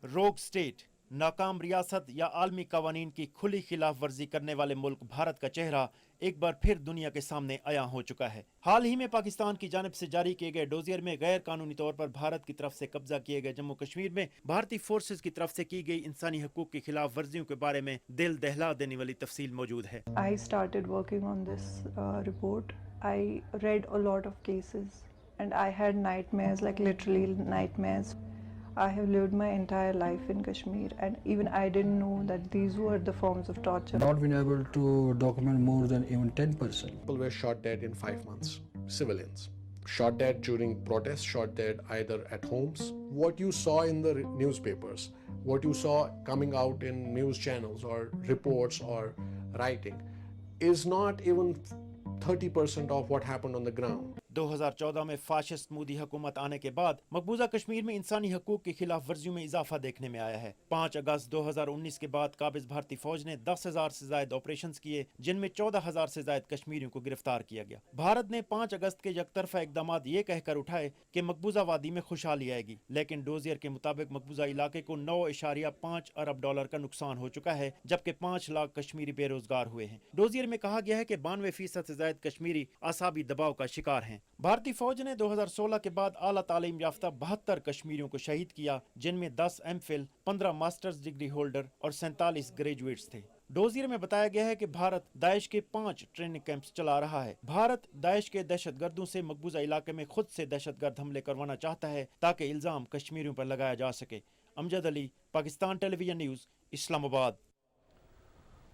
روگ سٹیٹ، ناکام ریاست یا عالمی قوانین کی کھلی خلاف ورزی کرنے والے ملک بھارت کا چہرہ ایک بار پھر دنیا کے سامنے عیاں ہو چکا ہے۔ حال ہی میں پاکستان کی جانب سے جاری کیے گئے ڈوزیئر میں غیر قانونی طور پر بھارت کی طرف سے قبضہ کیے گئے جموں کشمیر میں بھارتی فورسز کی طرف سے کی گئی انسانی حقوق کی خلاف ورزیوں کے بارے میں دل دہلا دینے والی تفصیل موجود ہے۔ I started working on this report. I read a lot of cases and I had nightmares, like literally nightmares. I have lived my entire life in Kashmir and even I didn't know that these were the forms of torture. Not been able to document more than even 10%. People were shot dead in 5 months, civilians. Shot dead during protests, shot dead either at homes. What you saw in the newspapers, what you saw coming out in news channels or reports or writing is not even 30% of what happened on the ground. 2014 میں fascist Modi حکومت آنے کے بعد مقبوضہ کشمیر میں انسانی حقوق کی خلاف ورزیوں میں اضافہ دیکھنے میں آیا ہے۔ 5 اگست 2019 کے بعد قابض بھارتی فوج نے 10,000 سے زائد آپریشنز کیے، جن میں 14,000 سے زائد کشمیریوں کو گرفتار کیا گیا۔ بھارت نے 5 اگست کے یک طرفہ اقدامات یہ کہہ کر اٹھائے کہ مقبوضہ وادی میں خوشحالی آئے گی، لیکن ڈوزیئر کے مطابق مقبوضہ علاقے کو $9.5 ارب کا نقصان ہو چکا ہے، جبکہ 5 لاکھ کشمیری بے روزگار ہوئے ہیں۔ ڈوزیئر میں کہا گیا ہے کہ 92% سے زائد کشمیری اعصابی دباؤ کا شکار ہیں۔ بھارتی فوج نے 2016 کے بعد اعلیٰ تعلیم یافتہ 72 کشمیریوں کو شہید کیا، جن میں 10 M Phil, 15 masters degree holder اور 47 گریجویٹس تھے۔ ڈوزیئر میں بتایا گیا ہے کہ بھارت داعش کے 5 ٹریننگ کیمپس چلا رہا ہے۔ بھارت داعش کے دہشت گردوں سے مقبوضہ علاقے میں خود سے دہشت گرد حملے کروانا چاہتا ہے تاکہ الزام کشمیریوں پر لگایا جا سکے۔ امجد علی، پاکستان ٹیلی ویژن نیوز، اسلام آباد۔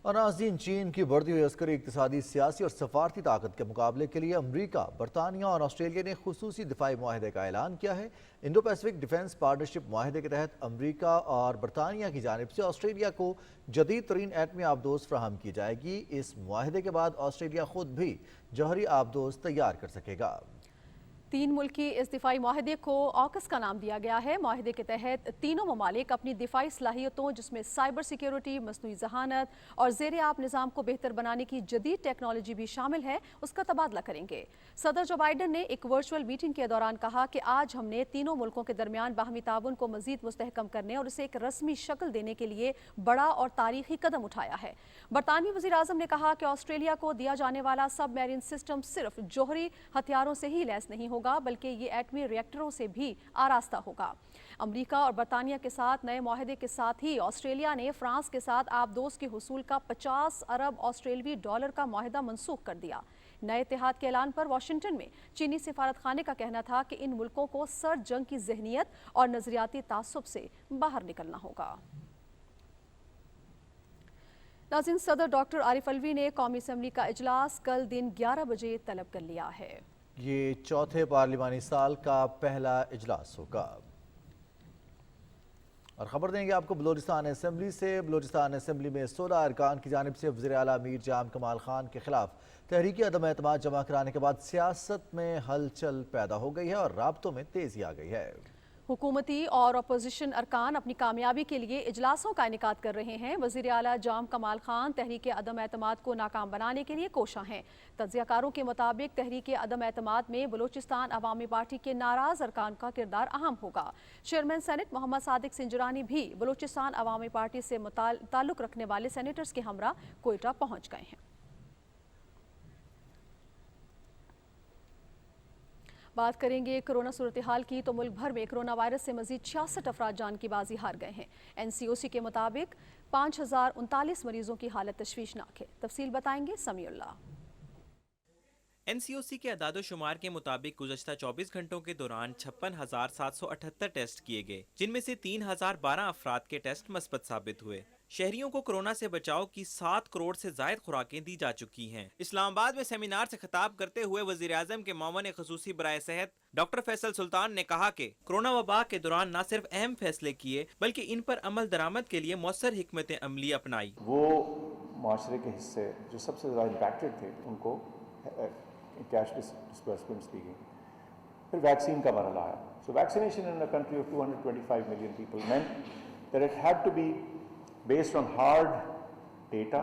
اور ناظرین، چین کی بڑھتی ہوئی عسکری، اقتصادی، سیاسی اور سفارتی طاقت کے مقابلے کے لیے امریکہ، برطانیہ اور آسٹریلیا نے خصوصی دفاعی معاہدے کا اعلان کیا ہے۔ انڈو پیسفک ڈیفنس پارٹنرشپ معاہدے کے تحت امریکہ اور برطانیہ کی جانب سے آسٹریلیا کو جدید ترین ایٹمی آبدوز فراہم کی جائے گی۔ اس معاہدے کے بعد آسٹریلیا خود بھی جوہری آبدوز تیار کر سکے گا۔ तीन मुल्की इस दिफाई माहदे को ऑकस का नाम दिया गया है। माहदे के तहत तीनों ममालिक अपनी दिफाई सलाहियतों जिसमें साइबर सिक्योरिटी, मसनूई जहानत और ज़ेर आब निज़ाम को बेहतर बनाने की जदीद टेक्नोलॉजी भी शामिल है, उसका तबादला करेंगे। सदर जो बाइडन ने एक वर्चुअल मीटिंग के दौरान कहा कि आज हमने तीनों मुल्कों के दरमियान बाहमी ताउन को मजीद मुस्तहकम करने और इसे एक रस्मी शक्ल देने के लिए बड़ा और तारीखी कदम उठाया है। बरतानवी वज़ीर आज़म ने कहा कि ऑस्ट्रेलिया को दिया जाने वाला सबमरीन सिस्टम सिर्फ जोहरी हथियारों से ही लैस नहीं होगा बल्कि ये एटमी रिएक्टरों से भी आरास्ता होगा। अमेरिका और बरतानिया के साथ नए माहदे के साथ ही ऑस्ट्रेलिया ने फ्रांस के साथ आबदोज के हुसूल का 50 अरब ऑस्ट्रेलवी डॉलर का माहदा मनसूख कर दिया। नए इत्तेहाद के ऐलान पर वाशिंगटन में चीनी सिफारत खाने का कहना था कि इन मुल्कों को सर्द जंग की जहनियत और नजरियाती तासुब से बाहर निकलना होगा। नाज़रीन, सदर डॉक्टर आरिफ अलवी ने कौमी असम्बली का इजलास कल दिन 11 बजे तलब कर लिया है। ये चौथे पार्लिमानी साल का पहला इजलास होगा। और खबर देंगे आपको बलोचिस्तान असम्बली से। बलोचिस्तान असम्बली में 16 अरकान की जानिब से वज़ीर आला मीर जाम कमाल खान के खिलाफ तहरीकी अदम एतमाद जमा कराने के बाद सियासत में हलचल पैदा हो गई है और राब्तों में तेजी आ गई है। हुकूमती और अपोजिशन अरकान अपनी कामयाबी के लिए इजलासों का इनेकाद कर रहे हैं। वज़ीर आला जाम कमाल खान तहरीक अदम एतमाद को नाकाम बनाने के लिए कोशां हैं। तज्ज़ियाकारों के मुताबिक तहरीक अदम एतमाद में बलोचिस्तान अवामी पार्टी के नाराज अरकान का किरदार अहम होगा। चेयरमैन सेनेट मोहम्मद सादिक सिंजरानी भी बलोचिस्तान अवामी पार्टी से ताल्लुक़ रखने वाले सेनेटर्स के हमरा कोयटा पहुँच गए हैं। बात करेंगे कोरोना सूरत हाल की तो मुल्क भर में कोरोना वायरस से मजीद 66 अफराद जान की बाजी हार गए हैं। NCOC के मुताबिक 5039 मरीजों की हालत तशवीशनाक है। तफसील बताएंगे समीउल्लाह। NCOC के अदाद-ओ-शुमार के मुताबिक गुज़श्ता 24 घंटों के दौरान 56,778 टेस्ट किए गए, जिनमें से 3,012 अफराद के टेस्ट मस्बत साबित हुए। शहरियों को कोरोना से बचाव की 7 करोड़ से जायद खुराकें दी जा चुकी हैं। इस्लामाबाद में सेमिनार से खिताब करते हुए वज़ीर आज़म के मामून ख़ुसूसी बराए सेहत डॉक्टर फैसल सुल्तान ने कहा कि कोरोना वबा के दौरान न सिर्फ अहम फैसले किए बल्कि इन पर अमल दरामद के लिए मौसर हिकमत अमली अपनाई। वो माशरे के हिस्से जो सबसे ज़्यादा इम्पैक्टेड थे उनको कैश डिस्बर्समेंट्स दी गई। फिर वैक्सीन का मरहला आया। So vaccination in a country of 225 million people meant that it had to be based on hard data,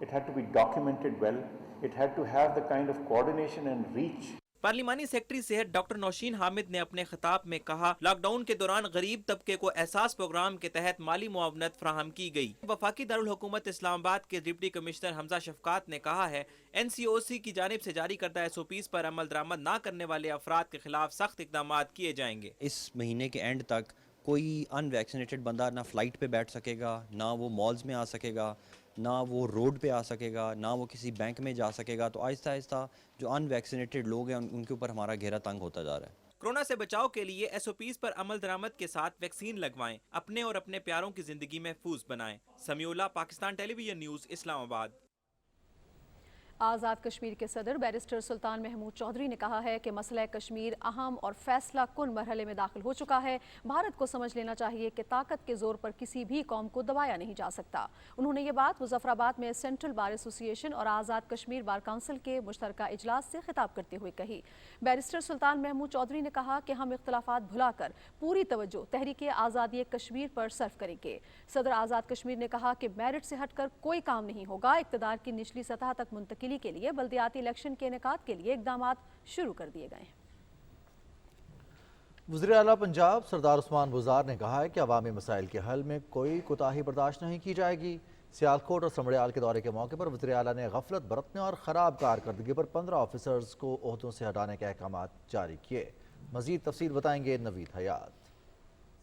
it had to be documented well, it had to have the kind of coordination and reach. पार्लिमानी secretary सेहत doctor Nausheen Hamid ने अपने खिताब में कहा, lockdown के दौरान गरीब तबके को एहसास प्रोग्राम के तहत माली मुआवनत फराहम की गई। वफाकी दारुल हुकूमत इस्लामाबाद के डिप्टी कमिश्नर हमजा शफकात ने कहा है, NCOC की जानिब से जारी करदा SOPs पर अमल दरामद न करने वाले अफराद के खिलाफ सख्त इक़दामात किए जाएंगे। इस महीने के एंड तक कोई अनवैक्सीनेटेड बंदा ना फ्लाइट पे बैठ सकेगा, ना वो मॉल्स में आ सकेगा, ना वो रोड पे आ सकेगा, ना वो किसी बैंक में जा सकेगा। तो आहिस्ता आहिस्ता जो अनवैक्सीनेटेड लोग हैं उनके ऊपर हमारा घेरा तंग होता जा रहा है। कोरोना से बचाव के लिए SOPs पर अमल दरामद के साथ वैक्सीन लगवाएं, अपने और अपने प्यारों की जिंदगी महफूज बनाएं। Samiullah, Pakistan television news, Islamabad. आज़ाद कश्मीर के सदर बैरिस्टर सुल्तान महमूद चौधरी ने कहा है कि मसला कश्मीर अहम और फैसला कुन मरहले में दाखिल हो चुका है। भारत को समझ लेना चाहिए कि ताकत के जोर पर किसी भी कौम को दबाया नहीं जा सकता। उन्होंने ये बात मुजफ्फराबाद में सेंट्रल बार एसोसिएशन और आज़ाद कश्मीर बार काउंसिल के मुश्तरका इजलास से खिताब करते हुए कही। बैरिस्टर सुल्तान महमूद चौधरी ने कहा कि हम इख्तलाफात भुलाकर पूरी तवज्जो तहरीक आज़ादी कश्मीर पर सर्फ करेंगे। सदर आज़ाद कश्मीर ने कहा कि मेरिट से हटकर कोई काम नहीं होगा। इक़्तिदार की निचली सतह तक मुंतकिली के लिए बल्दियाती इलेक्शन के इनेकाद के लिए इक़दामात शुरू कर दिए गए हैं। वज़ीर आला पंजाब सरदार उस्मान बुज़दार ने कहा है कि अवामी मसाइल के हल में कोई कोताही बर्दाश्त नहीं की जाएगी। सियालकोट और समड़ियाल के दौरे के मौके पर वज़ीर आला ने गफलत बरतने और ख़राब कारकर्दगी पर 15 ऑफिसर्स को ओहदों से हटाने के अहकामात जारी किए। मज़ीद तफसील बताएंगे नवीद हयात।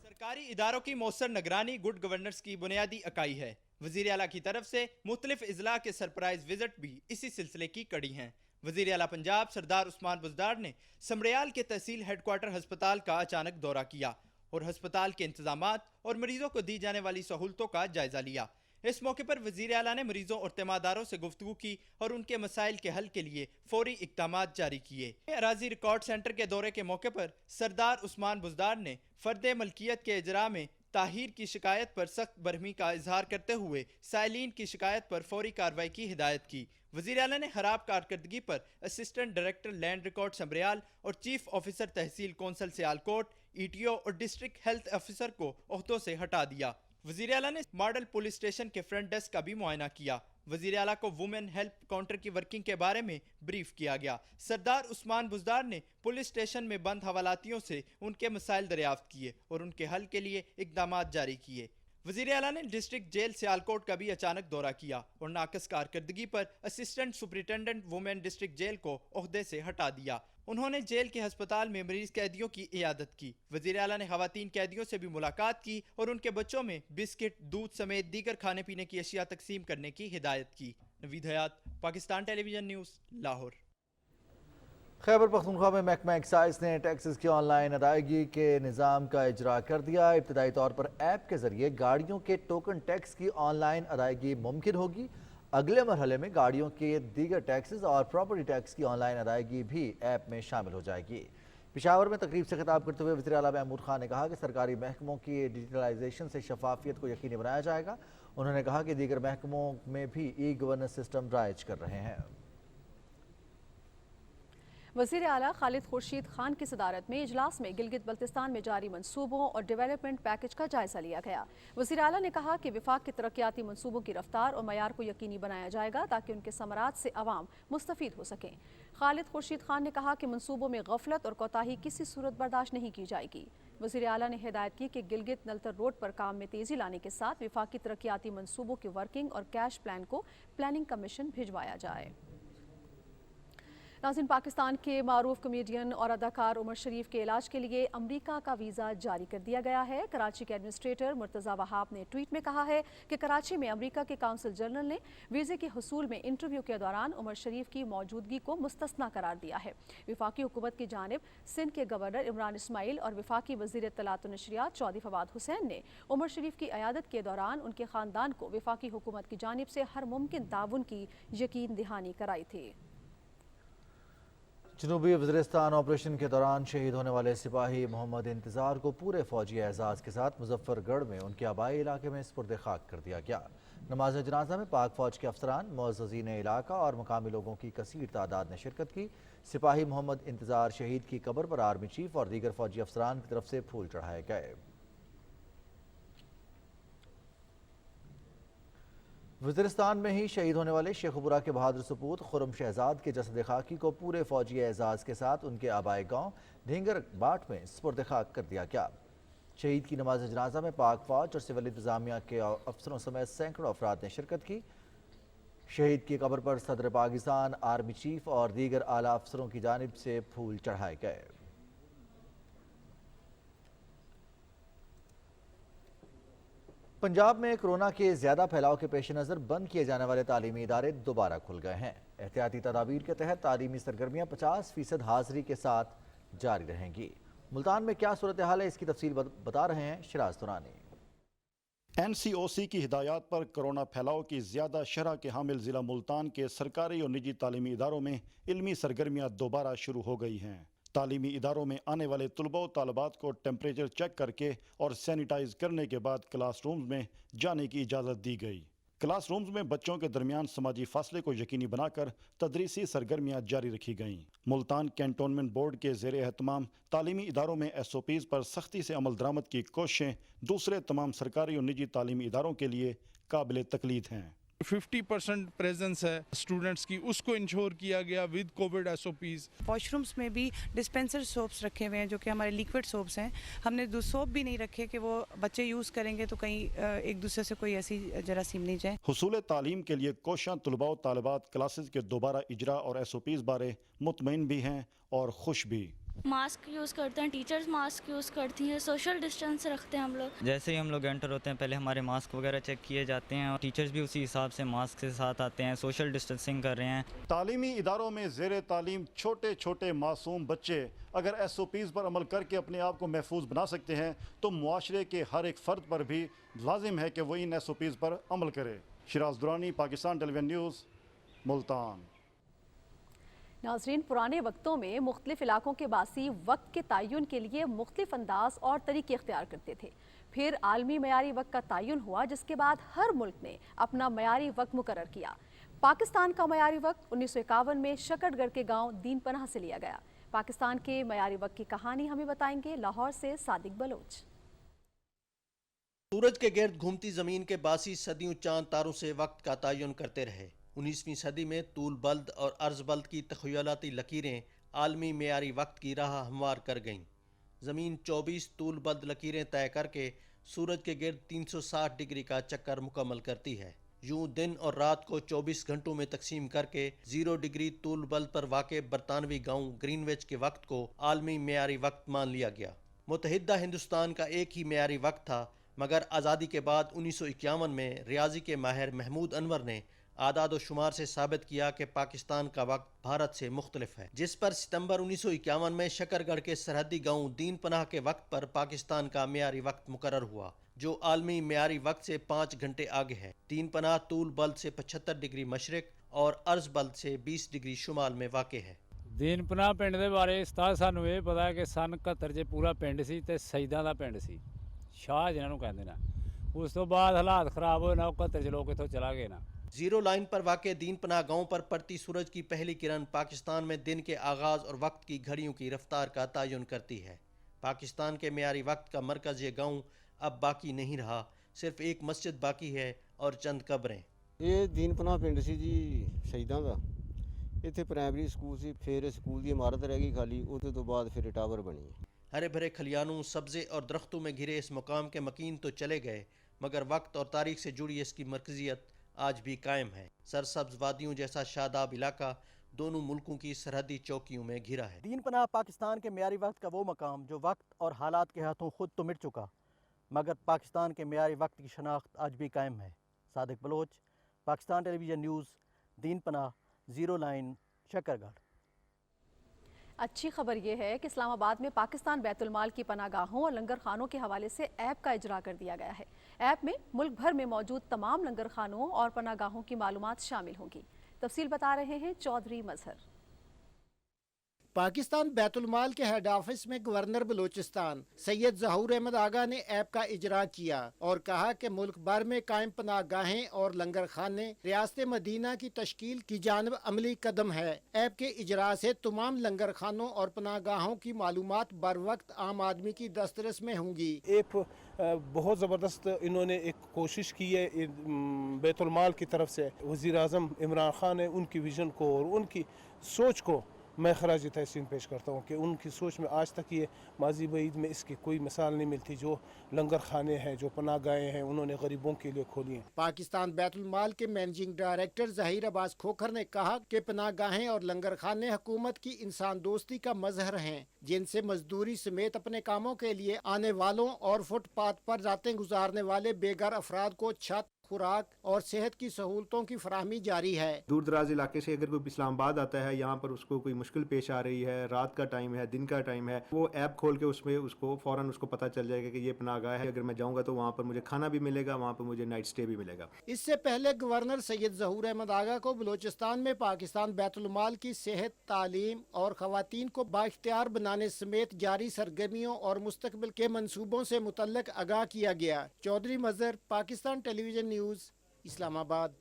सरकारी इदारों की मौसर निगरानी गुड गवर्नेंस की बुनियादी इकाई है। वज़ीर आला की तरफ से मुख्तलिफ इजला के सरप्राइज विजिट भी इसी सिलसिले की कड़ी हैं। वज़ीर आला पंजाब सरदार उस्मान बुज़दार ने समड़ियाल के तहसील हेडक्वार्टर हस्पताल का अचानक दौरा किया और हस्पताल के इंतजामात और मरीजों को दी जाने वाली सहूलतों का जायजा लिया। इस मौके पर वज़ीर आला ने मरीजों और तीमारदारों से गुफ्तगू की और उनके मसाइल के हल के लिए फौरी इक़दामात जारी किए। अराजी रिकॉर्ड सेंटर के दौरे के मौके पर सरदार उस्मान बुज़दार ने फ़र्द मलकियत के इजरा में ताहिर की शिकायत पर सख्त बरहमी का इजहार करते हुए साइलिन की शिकायत पर फौरी कार्रवाई की हिदायत की। वज़ीर आला ने खराब कारकर्दगी पर असिस्टेंट डायरेक्टर लैंड रिकॉर्ड समरियाल और चीफ ऑफिसर तहसील कौंसल सियालकोट, ETO और डिस्ट्रिक्ट हेल्थ ऑफिसर को ओहदों से हटा दिया। वज़ीर आला ने मॉडल पुलिस स्टेशन के फ्रंट डेस्क का भी मुआयना किया। वज़ीर आला को वुमेन हेल्प काउंटर की वर्किंग के बारे में ब्रीफ किया गया। सरदार उस्मान बुज़दार ने पुलिस स्टेशन में बंद हवालातियों से उनके मसाइल दरियाफ्त किए और उनके हल के लिए इक़दामात जारी किए। वज़ीर आला ने डिस्ट्रिक्ट जेल सियालकोट का भी अचानक दौरा किया और नाक़िस कारकर्दगी पर assistant superintendent women district jail को ओहदे से हटा दिया। उन्होंने जेल के अस्पताल में मरीज कैदियों की इयादत की। वज़ीर आला ने ख़वातीन कैदियों से भी मुलाकात की और उनके बच्चों में बिस्किट, दूध समेत दीगर खाने पीने की अशिया तकसीम करने की हिदायत की। नवीद हयात, पाकिस्तान टेलीविजन न्यूज़, लाहौर। खैबर पख्तूनख्वा में महकमा एक्साइज ने टैक्सेस की ऑनलाइन अदायगी के निज़ाम का इजरा कर दिया। इब्तदाई तौर पर ऐप के जरिए गाड़ियों के टोकन टैक्स की ऑनलाइन अदायगी मुमकिन होगी। अगले मरहले में गाड़ियों के दीगर टैक्सेस और प्रॉपर्टी टैक्स की ऑनलाइन अदायगी भी ऐप में शामिल हो जाएगी। पेशावर में तकरीब से खिताब करते हुए वज़ीर आला महमूद खान ने कहा कि सरकारी महकमों की डिजिटलाइजेशन से शफाफियत को यकीनी बनाया जाएगा। उन्होंने कहा कि दीगर महकमों में भी ई-गवर्नेंस सिस्टम राइज कर रहे हैं। वज़ीर आला खालिद खुर्शीद खान की सदारत में इजलास में गिलगित बल्तिस्तान में जारी मंसूबों और डेवलपमेंट पैकेज का जायजा लिया गया। वज़ीर आला ने कहा कि विफाक के तरक्याती मंसूबों की रफ्तार और मयार को यकीनी बनाया जाएगा ताकि उनके समरात से अवाम मुस्तफ़ीद हो सकें। खालिद खुर्शीद खान ने कहा कि मंसूबों में गफलत और कोताही किसी सूरत बर्दाश्त नहीं की जाएगी। वज़ीर आला ने हिदायत की कि गिलगित नलतर रोड पर काम में तेज़ी लाने के साथ विफाकी तरक्याती मंसूबों की वर्किंग और कैश प्लान को प्लानिंग कमीशन भिजवाया जाए। नाज़रीन, पाकिस्तान के मारूफ कमेडियन और अदाकार उमर शरीफ के इलाज के लिए अमरीका का वीज़ा जारी कर दिया गया है। कराची के एडमिनिस्ट्रेटर मुर्तज़ा वहाब ने ट्वीट में कहा है कि कराची में अमरीका के काउंसिल जनरल ने वीज़े के हुसूल में इंटरव्यू के दौरान उमर शरीफ की मौजूदगी को मुस्तस्ना करार दिया है। विफाकी हुकूमत की जानिब सिंध के गवर्नर इमरान इस्माइल और विफाकी वज़ीर इत्तलात व नशरियात चौधरी फवाद हुसैन ने उमर शरीफ की अयादत के दौरान उनके ख़ानदान को विफाकी हुकूमत की जानिब से हर मुमकिन ताउन की यकीन दहानी कराई थी। जनूबी वज़ीरिस्तान ऑपरेशन के दौरान शहीद होने वाले सिपाही मोहम्मद इंतज़ार को पूरे फौजी एजाज़ के साथ मुजफ्फरगढ़ में उनके आबाई इलाके में सुपुर्द खाक कर दिया गया। नमाज जनाजा में पाक फौज के अफसरान, मुअज़्ज़ज़ीन इलाका और मकामी लोगों की कसीर तादाद ने शिरकत की। सिपाही मोहम्मद इंतज़ार शहीद की कब्र पर आर्मी चीफ और दीगर फौजी अफसरान की तरफ से फूल चढ़ाए गए। वज़ीरिस्तान में ही शहीद होने वाले शेखुपुरा के बहादुर सपूत खुर्रम शहजाद के जसद खाकी को पूरे फौजी एजाज़ के साथ उनके आबाई गांव ढींगर बाट में सुपुर्द खाक कर दिया गया। शहीद की नमाज जनाजा में पाक फौज और सिविल इंतजामिया के अफसरों समेत सैकड़ों अफराद ने शिरकत की। शहीद की कब्र पर सदर पाकिस्तान, आर्मी चीफ और दीगर आला अफसरों की जानिब से फूल चढ़ाए गए। पंजाब में कोरोना के ज़्यादा फैलाव के पेश नज़र बंद किए जाने वाले तालीमी इदारे दोबारा खुल गए हैं। एहतियाती तदाबीर के तहत तालीमी सरगर्मियाँ 50% हाजिरी के साथ जारी रहेंगी। मुल्तान में क्या सूरत हाल है, इसकी तफसील बता रहे हैं शिराज तुरानी। NCOC की हिदायत पर कोरोना फैलाव की ज़्यादा शरह के हामिल ज़िला मुल्तान के सरकारी और निजी तालीमी इदारों में इल्मी सरगर्मियाँ दोबारा शुरू हो गई हैं। तालीमी इदारों में आने वाले तलबा व तालबात को टेम्परेचर चेक करके और सैनिटाइज करने के बाद क्लासरूम्स में जाने की इजाज़त दी गई। क्लासरूम्स में बच्चों के दरमियान समाजी फासले को यकीनी बनाकर तदरीसी सरगर्मियाँ जारी रखी गईं। मुल्तान कैंटोनमेंट बोर्ड के ज़ेर एहतमाम तालीमी इदारों में SOPs पर सख्ती से अमल दरामद की कोशिशें दूसरे तमाम सरकारी और निजी तालीमी इदारों के लिए काबिल तकलीद हैं। 50% प्रेजेंस है स्टूडेंट्स की, उसको इंश्योर किया गया विद कोविड SOPs। वॉशरूम्स में भी डिस्पेंसर सोप्स रखे हुए हैं जो कि हमारे लिक्विड सोप्स हैं। हमने सोप भी नहीं रखे कि वो बच्चे यूज़ करेंगे तो कहीं एक दूसरे से कोई ऐसी जरासीम नहीं जाए। हुसूल तालीम के लिए कोशां तलबा व तालिबात क्लासेस के दोबारा इजरा और SOPs बारे मुतमईन भी हैं और खुश भी। मास्क यूज़ करते हैं, टीचर्स मास्क यूज़ करती हैं, सोशल डिस्टेंस रखते हैं हम लोग। जैसे ही हम लोग एंटर होते हैं पहले हमारे मास्क वगैरह चेक किए जाते हैं और टीचर्स भी उसी हिसाब से मास्क के साथ आते हैं, सोशल डिस्टेंसिंग कर रहे हैं। तालीमी इदारों में ज़ेर तालीम छोटे छोटे मासूम बच्चे अगर SOPs पर अमल करके अपने आप को महफूज बना सकते हैं तो मुआशरे के हर एक फ़र्द पर भी लाजिम है कि वो इन SOPs पर अमल करे। Shiraz Durrani, Pakistan television news, Multan. नाज़रीन, पुराने वक्तों में मुख्तलिफ इलाकों के बासी वक्त के तयन के लिए मुख्तलिफ अंदाज और तरीके इख्तियार करते थे। फिर आलमी मयारी वक्त का तयन हुआ, जिसके बाद हर मुल्क ने अपना मयारी वक्त मुकर्रर किया। पाकिस्तान का मयारी वक्त 1951 में शकरगढ़ के गांव दीन पनाह से लिया गया। पाकिस्तान के मयारी वक्त की कहानी हमें बताएंगे लाहौर से सादिक बलोच। सूरज के गिर्द घूमती ज़मीन के बासी सदियों चांद तारों से वक्त का तयन करते रहे। 19वीं सदी में तूल बल्द और अर्ज बल्द की तखयलाती लकीरें आलमी मयारी वक्त की राह हमवार कर गईं। ज़मीन 24 तूल बल्द लकीरें तय करके सूरज के गिर्द 360 डिग्री का चक्कर मुकम्मल करती है। यूं दिन और रात को 24 घंटों में तकसीम करके 0 डिग्री तूल बल्द पर वाक़े बरतानवी गांव ग्रीनविच के वक्त को आलमी मयारी वक्त मान लिया गया। मुत्तहिदा हिंदुस्तान का एक ही मयारी वक्त था, मगर आज़ादी के बाद 1951 में रियाजी के माहिर महमूद अनवर ने आदाद व शुमार से साबित किया कि पाकिस्तान का वक्त भारत से मुख्तलिफ है, जिस पर सितंबर 1951 में शकरगढ़ के सरहदी गांव दीन पनाह के वक्त पर पाकिस्तान का मयारी वक्त मुकर्रर हुआ, जो आलमी मयारी वक्त से 5 घंटे आगे है। दीन पनाह तूल बल्द से 75 डिग्री मशरक और अर्ज बल्द से 20 डिग्री शुमाल में वाक़ है। दीन पनाह पिंड दे बारे उस्ताद सानू ये पता है कि सन 71 च पूरा पिंड सी ते सईदा दा पिंड सी, शाह जिन्हां नूं कहंदे ना। उस तो बाद हालात खराब होए ना, 71 च लोग इत्थों चला गए ना। जीरो लाइन पर वाक़े दीन पनाह गांव पर पड़ती सूरज की पहली किरण पाकिस्तान में दिन के आगाज़ और वक्त की घड़ियों की रफ्तार का तयन करती है। पाकिस्तान के मयारी वक्त का मरकज़ ये गांव अब बाकी नहीं रहा, सिर्फ एक मस्जिद बाकी है और चंद कब्रें। ये दीन पनाह पिंड सी जी शहीदां दा। इत्थे प्राइमरी स्कूल सी, फिर स्कूल की इमारत रह गई खाली, उस तो बाद फिर टावर बनी। हरे भरे खलियानों, सब्ज़े और दरख्तों में घिरे इस मुकाम के मकीन तो चले गए, मगर वक्त और तारीख से जुड़ी इसकी मरकज़ियत आज भी कायम है। सरसब्ज़ वादियों जैसा शादाब इलाका दोनों मुल्कों की सरहदी चौकियों में घिरा है। दीन पनाह पाकिस्तान के मयारी वक्त का वो मकाम जो वक्त और हालात के हाथों खुद तो मिट चुका, मगर पाकिस्तान के मयारी वक्त की शनाख्त आज भी कायम है। Sadiq Baloch, Pakistan television news, Din Panah, zero line, Shakargarh. अच्छी खबर यह है कि इस्लामाबाद में पाकिस्तान बैतुल माल की पनागाहों और लंगर खानों के हवाले से ऐप का इजरा कर दिया गया है। ऐप में मुल्क भर में मौजूद तमाम लंगर खानों और पनागाहों की मालूमात शामिल होंगी। तफसील बता रहे हैं चौधरी मजहर। पाकिस्तान बैतुल माल के हेड ऑफिस में गवर्नर बलूचिस्तान सैयद ज़हूर अहमद आगा ने ऐप का इजरा किया और कहा कि मुल्क भर में कायम पनाहगाहें और लंगर खाने रियासत मदीना की तश्कील की जानब अमली कदम है। ऐप के इजरा से तमाम लंगर खानों और पनाहगाहों की मालूमात बर वक्त आम आदमी की दस्तरस में होंगी। ऐप बहुत ज़बरदस्त इन्होंने एक कोशिश की है बैतुल माल की तरफ से। वज़ीर आज़म इमरान खान ने उनकी विज़न को और उनकी सोच को मैं खराज तहसीन पेश करता हूँ कि उनकी सोच में आज तक ये माजी बईद में इसकी कोई मिसाल नहीं मिलती। जो लंगर खाने हैं, जो पनाह गाहें हैं, उन्होंने गरीबों के लिए खोली हैं। पाकिस्तान बैतुल माल के मैनेजिंग डायरेक्टर ज़हीर अब्बास खोखर ने कहा कि पनाह गाहें और लंगर खाने हुकूमत की इंसान दोस्ती का मजहर हैं, जिनसे मजदूरी समेत अपने कामों के लिए आने वालों और फुटपाथ पर रातें गुजारने वाले बेघर अफराद को छत, खुराक और सेहत की सहूलतों की फराहमी जारी है। दूर दराज इलाके से अगर कोई इस्लामाबाद आता है, यहाँ पर उसको कोई मुश्किल पेश आ रही है, रात का टाइम है, दिन का टाइम है, वो ऐप खोल के उसमें उसको फौरन उसको पता चल जाएगा कि ये पनाहगाह है। अगर मैं जाऊँगा तो वहाँ पर मुझे खाना भी मिलेगा, वहाँ पर मुझे नाइट स्टे भी मिलेगा। इससे पहले गवर्नर सैयद ज़हूर अहमद आगा को बलूचिस्तान में पाकिस्तान बैतुल माल की सेहत, तालीम और खवातीन को बाइख्तियार बनाने समेत जारी सरगर्मियों और मुस्तकबिल के मंसूबों से मुतल्लिक आगाह किया गया। चौधरी मजहर, पाकिस्तान टेलीविज़न न्यूज़, इस्लामाबाद।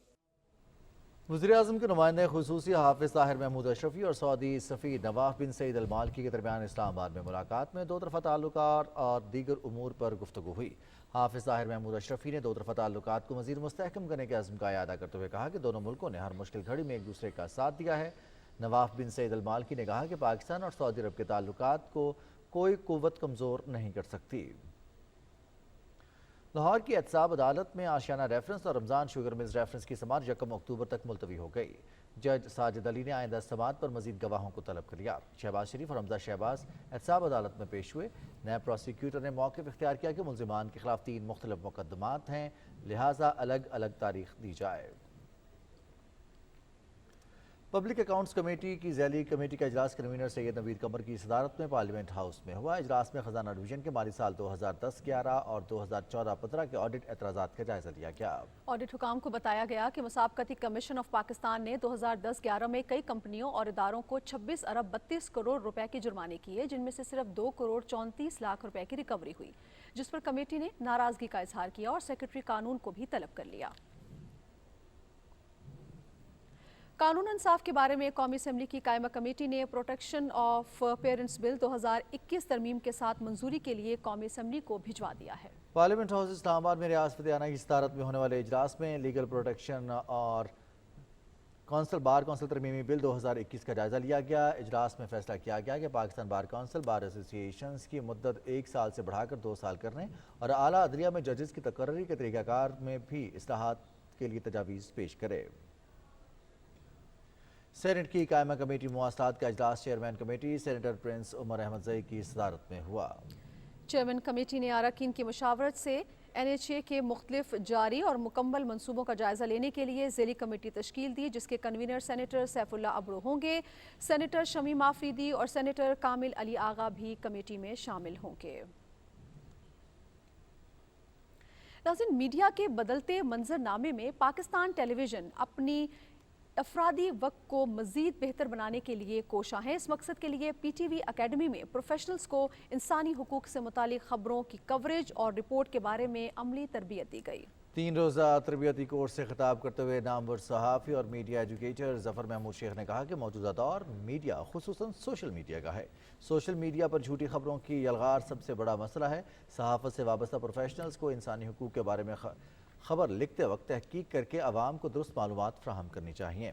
वज़ीर-ए-आज़म के नुमाइंदे खुसूसी हाफिज़ ताहिर महमूद अशरफी और सऊदी सफ़ीर नवाफ बिन सईद अल मालकी के दरमियान इस्लामाबाद में मुलाकात में दो तरफ़ा ताल्लुकात और दीगर उमूर पर गुफ्तगू हुई। हाफिज़ ताहिर महमूद अशरफी ने दो तरफ़ा ताल्लुकात को मज़ीद मुस्तहकम करने के अज़्म का इआदा करते हुए कहा कि दोनों मुल्कों ने हर मुश्किल घड़ी में एक दूसरे का साथ दिया है। नवाफ बिन सईद अल मालकी ने कहा कि पाकिस्तान और सऊदी अरब के ताल्लुकात को कोई क़ुव्वत कमज़ोर नहीं कर सकती। लाहौर की एहतसाब अदालत में आशियाना रेफरेंस और रमज़ान शुगर मिल्स रेफरेंस की समाअत 1 अक्टूबर तक मुलतवी हो गई। जज साजिद अली ने आइंदा समाअत पर मजीद गवाहों को तलब कर लिया। शहबाज शरीफ और हमजा शहबाज एहतसाब अदालत में पेश हुए। नैब प्रोसिक्यूटर ने मौक़िफ़ इख्तियार किया कि मुल्ज़िमान के खिलाफ 3 मुख्तलिफ मुकदमात हैं, लिहाजा अलग अलग तारीख दी जाए। پبلک اکاؤنٹس کمیٹی کی ذیلی کمیٹی کا اجلاس کنوینر سید نوید قمر کی صدارت میں پارلیمنٹ ہاؤس میں ہوا۔ اجلاس میں خزانہ ڈویژن کے مالی سال 2010-11 اور 2014-15 کے آڈٹ اعتراضات کا جائزہ لیا گیا۔ آڈٹ حکام کو بتایا گیا کہ مسابقتی کمیشن آف پاکستان نے 2010-11 میں کئی کمپنیوں اور اداروں کو 26 ارب 32 کروڑ روپے کے جرمانے کیے، جن میں سے صرف 2 کروڑ 34 لاکھ روپے کی ریکوری ہوئی، جس پر کمیٹی نے ناراضگی کا اظہار کیا اور سیکرٹری قانون کو بھی طلب کر لیا۔ قانون انصاف کے بارے میں قومی اسمبلی کی قائمہ کمیٹی نے پروٹیکشن آف پیرنٹس بل 2021 ترمیم کے ساتھ منظوری کے لیے قومی اسمبلی کو بھجوا دیا ہے۔ پارلیمنٹ ہاؤس اسلام آباد میں ریاست فتح کی صدارت میں ہونے والے اجلاس میں لیگل پروٹیکشن اور بار کونسل ترمیمی بل 2021 کا جائزہ لیا گیا۔ اجلاس میں فیصلہ کیا گیا کہ پاکستان بار کونسل بار ایسوسی ایشنز کی مدت 1 سال سے بڑھا کر 2 سال کرنے اور اعلیٰ عدلیہ میں ججز کی تقرری کے طریقہ کار میں بھی اصلاحات کے لیے تجاویز پیش کرے۔ سینٹ کی قائمہ کمیٹی مواصلات کا اجلاس چیئرمین کمیٹی سینیٹر پرنس عمر احمد زئی کی صدارت میں ہوا۔ چیئرمین کمیٹی نے اراکین کی مشاورت سے NHA کے مختلف جاری اور مکمل منصوبوں کا جائزہ لینے کے لیے ذیلی کمیٹی تشکیل دی، جس کے کنوینر سینیٹر سیف اللہ ابرو ہوں گے۔ سینیٹر شمیم آفریدی اور سینیٹر کامل علی آغا بھی کمیٹی میں شامل ہوں گے۔ ناظرین، میڈیا کے بدلتے منظر نامے میں پاکستان ٹیلی ویژن اپنی افرادی وقت کو مزید بہتر بنانے کے لیے کوشاں ہیں۔ اس مقصد کے لیے PTV اکیڈمی میں پروفیشنلز کو انسانی حقوق سے متعلق خبروں کی کوریج اور رپورٹ کے بارے میں عملی تربیت دی گئی۔ 3 روزہ تربیتی کورس سے خطاب کرتے ہوئے نامور صحافی اور میڈیا ایجوکیٹر ظفر محمود شیخ نے کہا کہ موجودہ دور میڈیا خصوصاً سوشل میڈیا کا ہے۔ سوشل میڈیا پر جھوٹی خبروں کی یلغار سب سے بڑا مسئلہ ہے۔ صحافت سے وابستہ پروفیشنلز کو انسانی حقوق کے بارے میں خبر لکھتے وقت تحقیق کر کے عوام کو درست معلومات فراہم کرنی چاہیے۔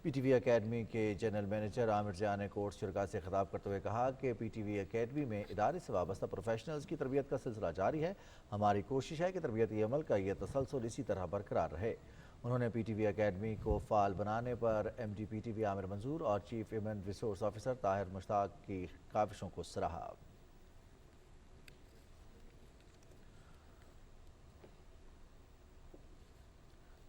PTV اکیڈمی کے جنرل مینیجر عامر جان نے کورس شرکاء سے خطاب کرتے ہوئے کہا کہ PTV اکیڈمی میں ادارے سے وابستہ پروفیشنلز کی تربیت کا سلسلہ جاری ہے۔ ہماری کوشش ہے کہ تربیتی عمل کا یہ تسلسل اسی طرح برقرار رہے۔ انہوں نے PTV اکیڈمی کو فعال بنانے پر MD PTV عامر منظور اور chief human resource officer Tahir Mushtaq کی کاوشوں کو سراہا۔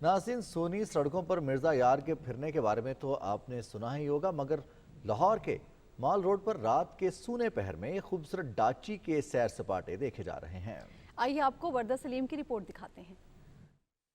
ناظرین، سونی سڑکوں پر مرزا یار کے پھرنے کے بارے میں تو آپ نے سنا ہی ہوگا، مگر لاہور کے مال روڈ پر رات کے سونے پہر میں خوبصورت ڈاچی کے سیر سپاٹے دیکھے جا رہے ہیں۔ آئیے آپ کو وردہ سلیم کی رپورٹ دکھاتے ہیں۔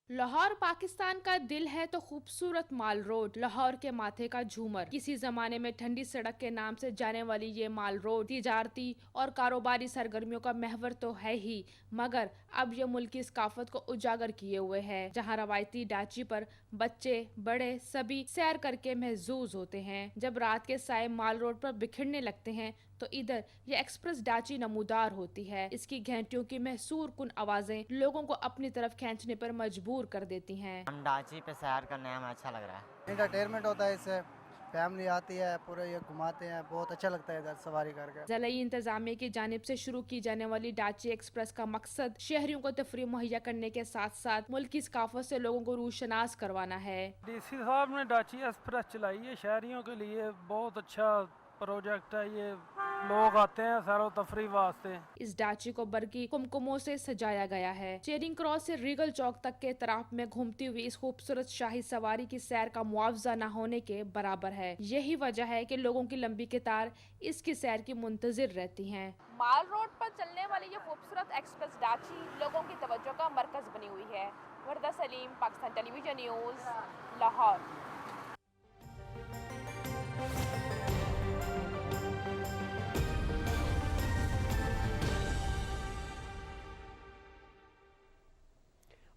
لاہور پاکستان کا دل ہے تو خوبصورت مال روڈ لاہور کے ماتھے کا جھومر۔ کسی زمانے میں ٹھنڈی سڑک کے نام سے جانے والی یہ مال روڈ تجارتی اور کاروباری سرگرمیوں کا محور تو ہے ہی، مگر اب یہ ملک کی ثقافت کو اجاگر کیے ہوئے ہے، جہاں روایتی ڈھانچے پر بچے بڑے سبھی سیر کر کے محظوظ ہوتے ہیں۔ جب رات کے سائے مال روڈ پر بکھرنے لگتے ہیں تو ادھر یہ ایکسپریس ڈھانچی نمودار ہوتی ہے۔ اس کی گھنٹیوں کی محصور کن آوازیں لوگوں کو اپنی طرف کھینچنے پر مجبور کر دیتی ہیں۔ ہم ڈھانچی پہ سیر کرنے ہمیں اچھا لگ رہا ہے، انٹرٹینمنٹ ہوتا ہے، اس سے فیملی آتی ہے، پورے یہ گھماتے ہیں، بہت اچھا لگتا ہے ادھر سواری کر کے۔ ضلعی انتظامیہ کی جانب سے شروع کی جانے والی ڈھانچی ایکسپریس کا مقصد شہریوں کو تفریح مہیا کرنے کے ساتھ ساتھ ملک کی ثقافت سے لوگوں کو روشناس کروانا ہے۔ DC صاحب نے ڈھانچی ایکسپریس چلائی ہے، شہریوں کے لیے بہت اچھا پروجیکٹ ہے، یہ لوگ آتے ہیں سیر و تفریح واسطے۔ اس ڈھانچے کو برقی کمکموں سے سجایا گیا ہے۔ چیرنگ کراس سے ریگل چوک تک کے اطراف میں گھومتی ہوئی اس خوبصورت شاہی سواری کی سیر کا معاوضہ نہ ہونے کے برابر ہے۔ یہی وجہ ہے کہ لوگوں کی لمبی قطار اس کی سیر کی منتظر رہتی ہیں۔ مال روڈ پر چلنے والی یہ خوبصورت ایکسپریس ڈھانچی لوگوں کی توجہ کا مرکز بنی ہوئی ہے۔ وردہ سلیم، پاکستان ٹیلی ویژن نیوز، لاہور۔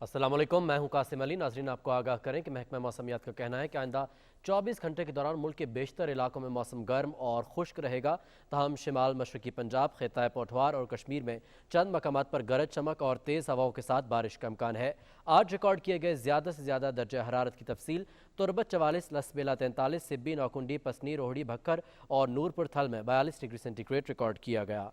السلام علیکم، میں ہوں قاسم علی۔ ناظرین، آپ کو آگاہ کریں کہ محکمہ موسمیات کا کہنا ہے کہ آئندہ 24 گھنٹے کے دوران ملک کے بیشتر علاقوں میں موسم گرم اور خشک رہے گا، تاہم شمال مشرقی پنجاب، خطہ پوٹھوار اور کشمیر میں چند مقامات پر گرج چمک اور تیز ہواؤں کے ساتھ بارش کا امکان ہے۔ آج ریکارڈ کیے گئے زیادہ سے زیادہ درجہ حرارت کی تفصیل: تربت 44، لسبیلا 43، سبی، نوکنڈی، پسنی، روہڑی، بھکر اور نورپور تھل میں 42 ڈگری سینٹی گریڈ ریکارڈ کیا گیا۔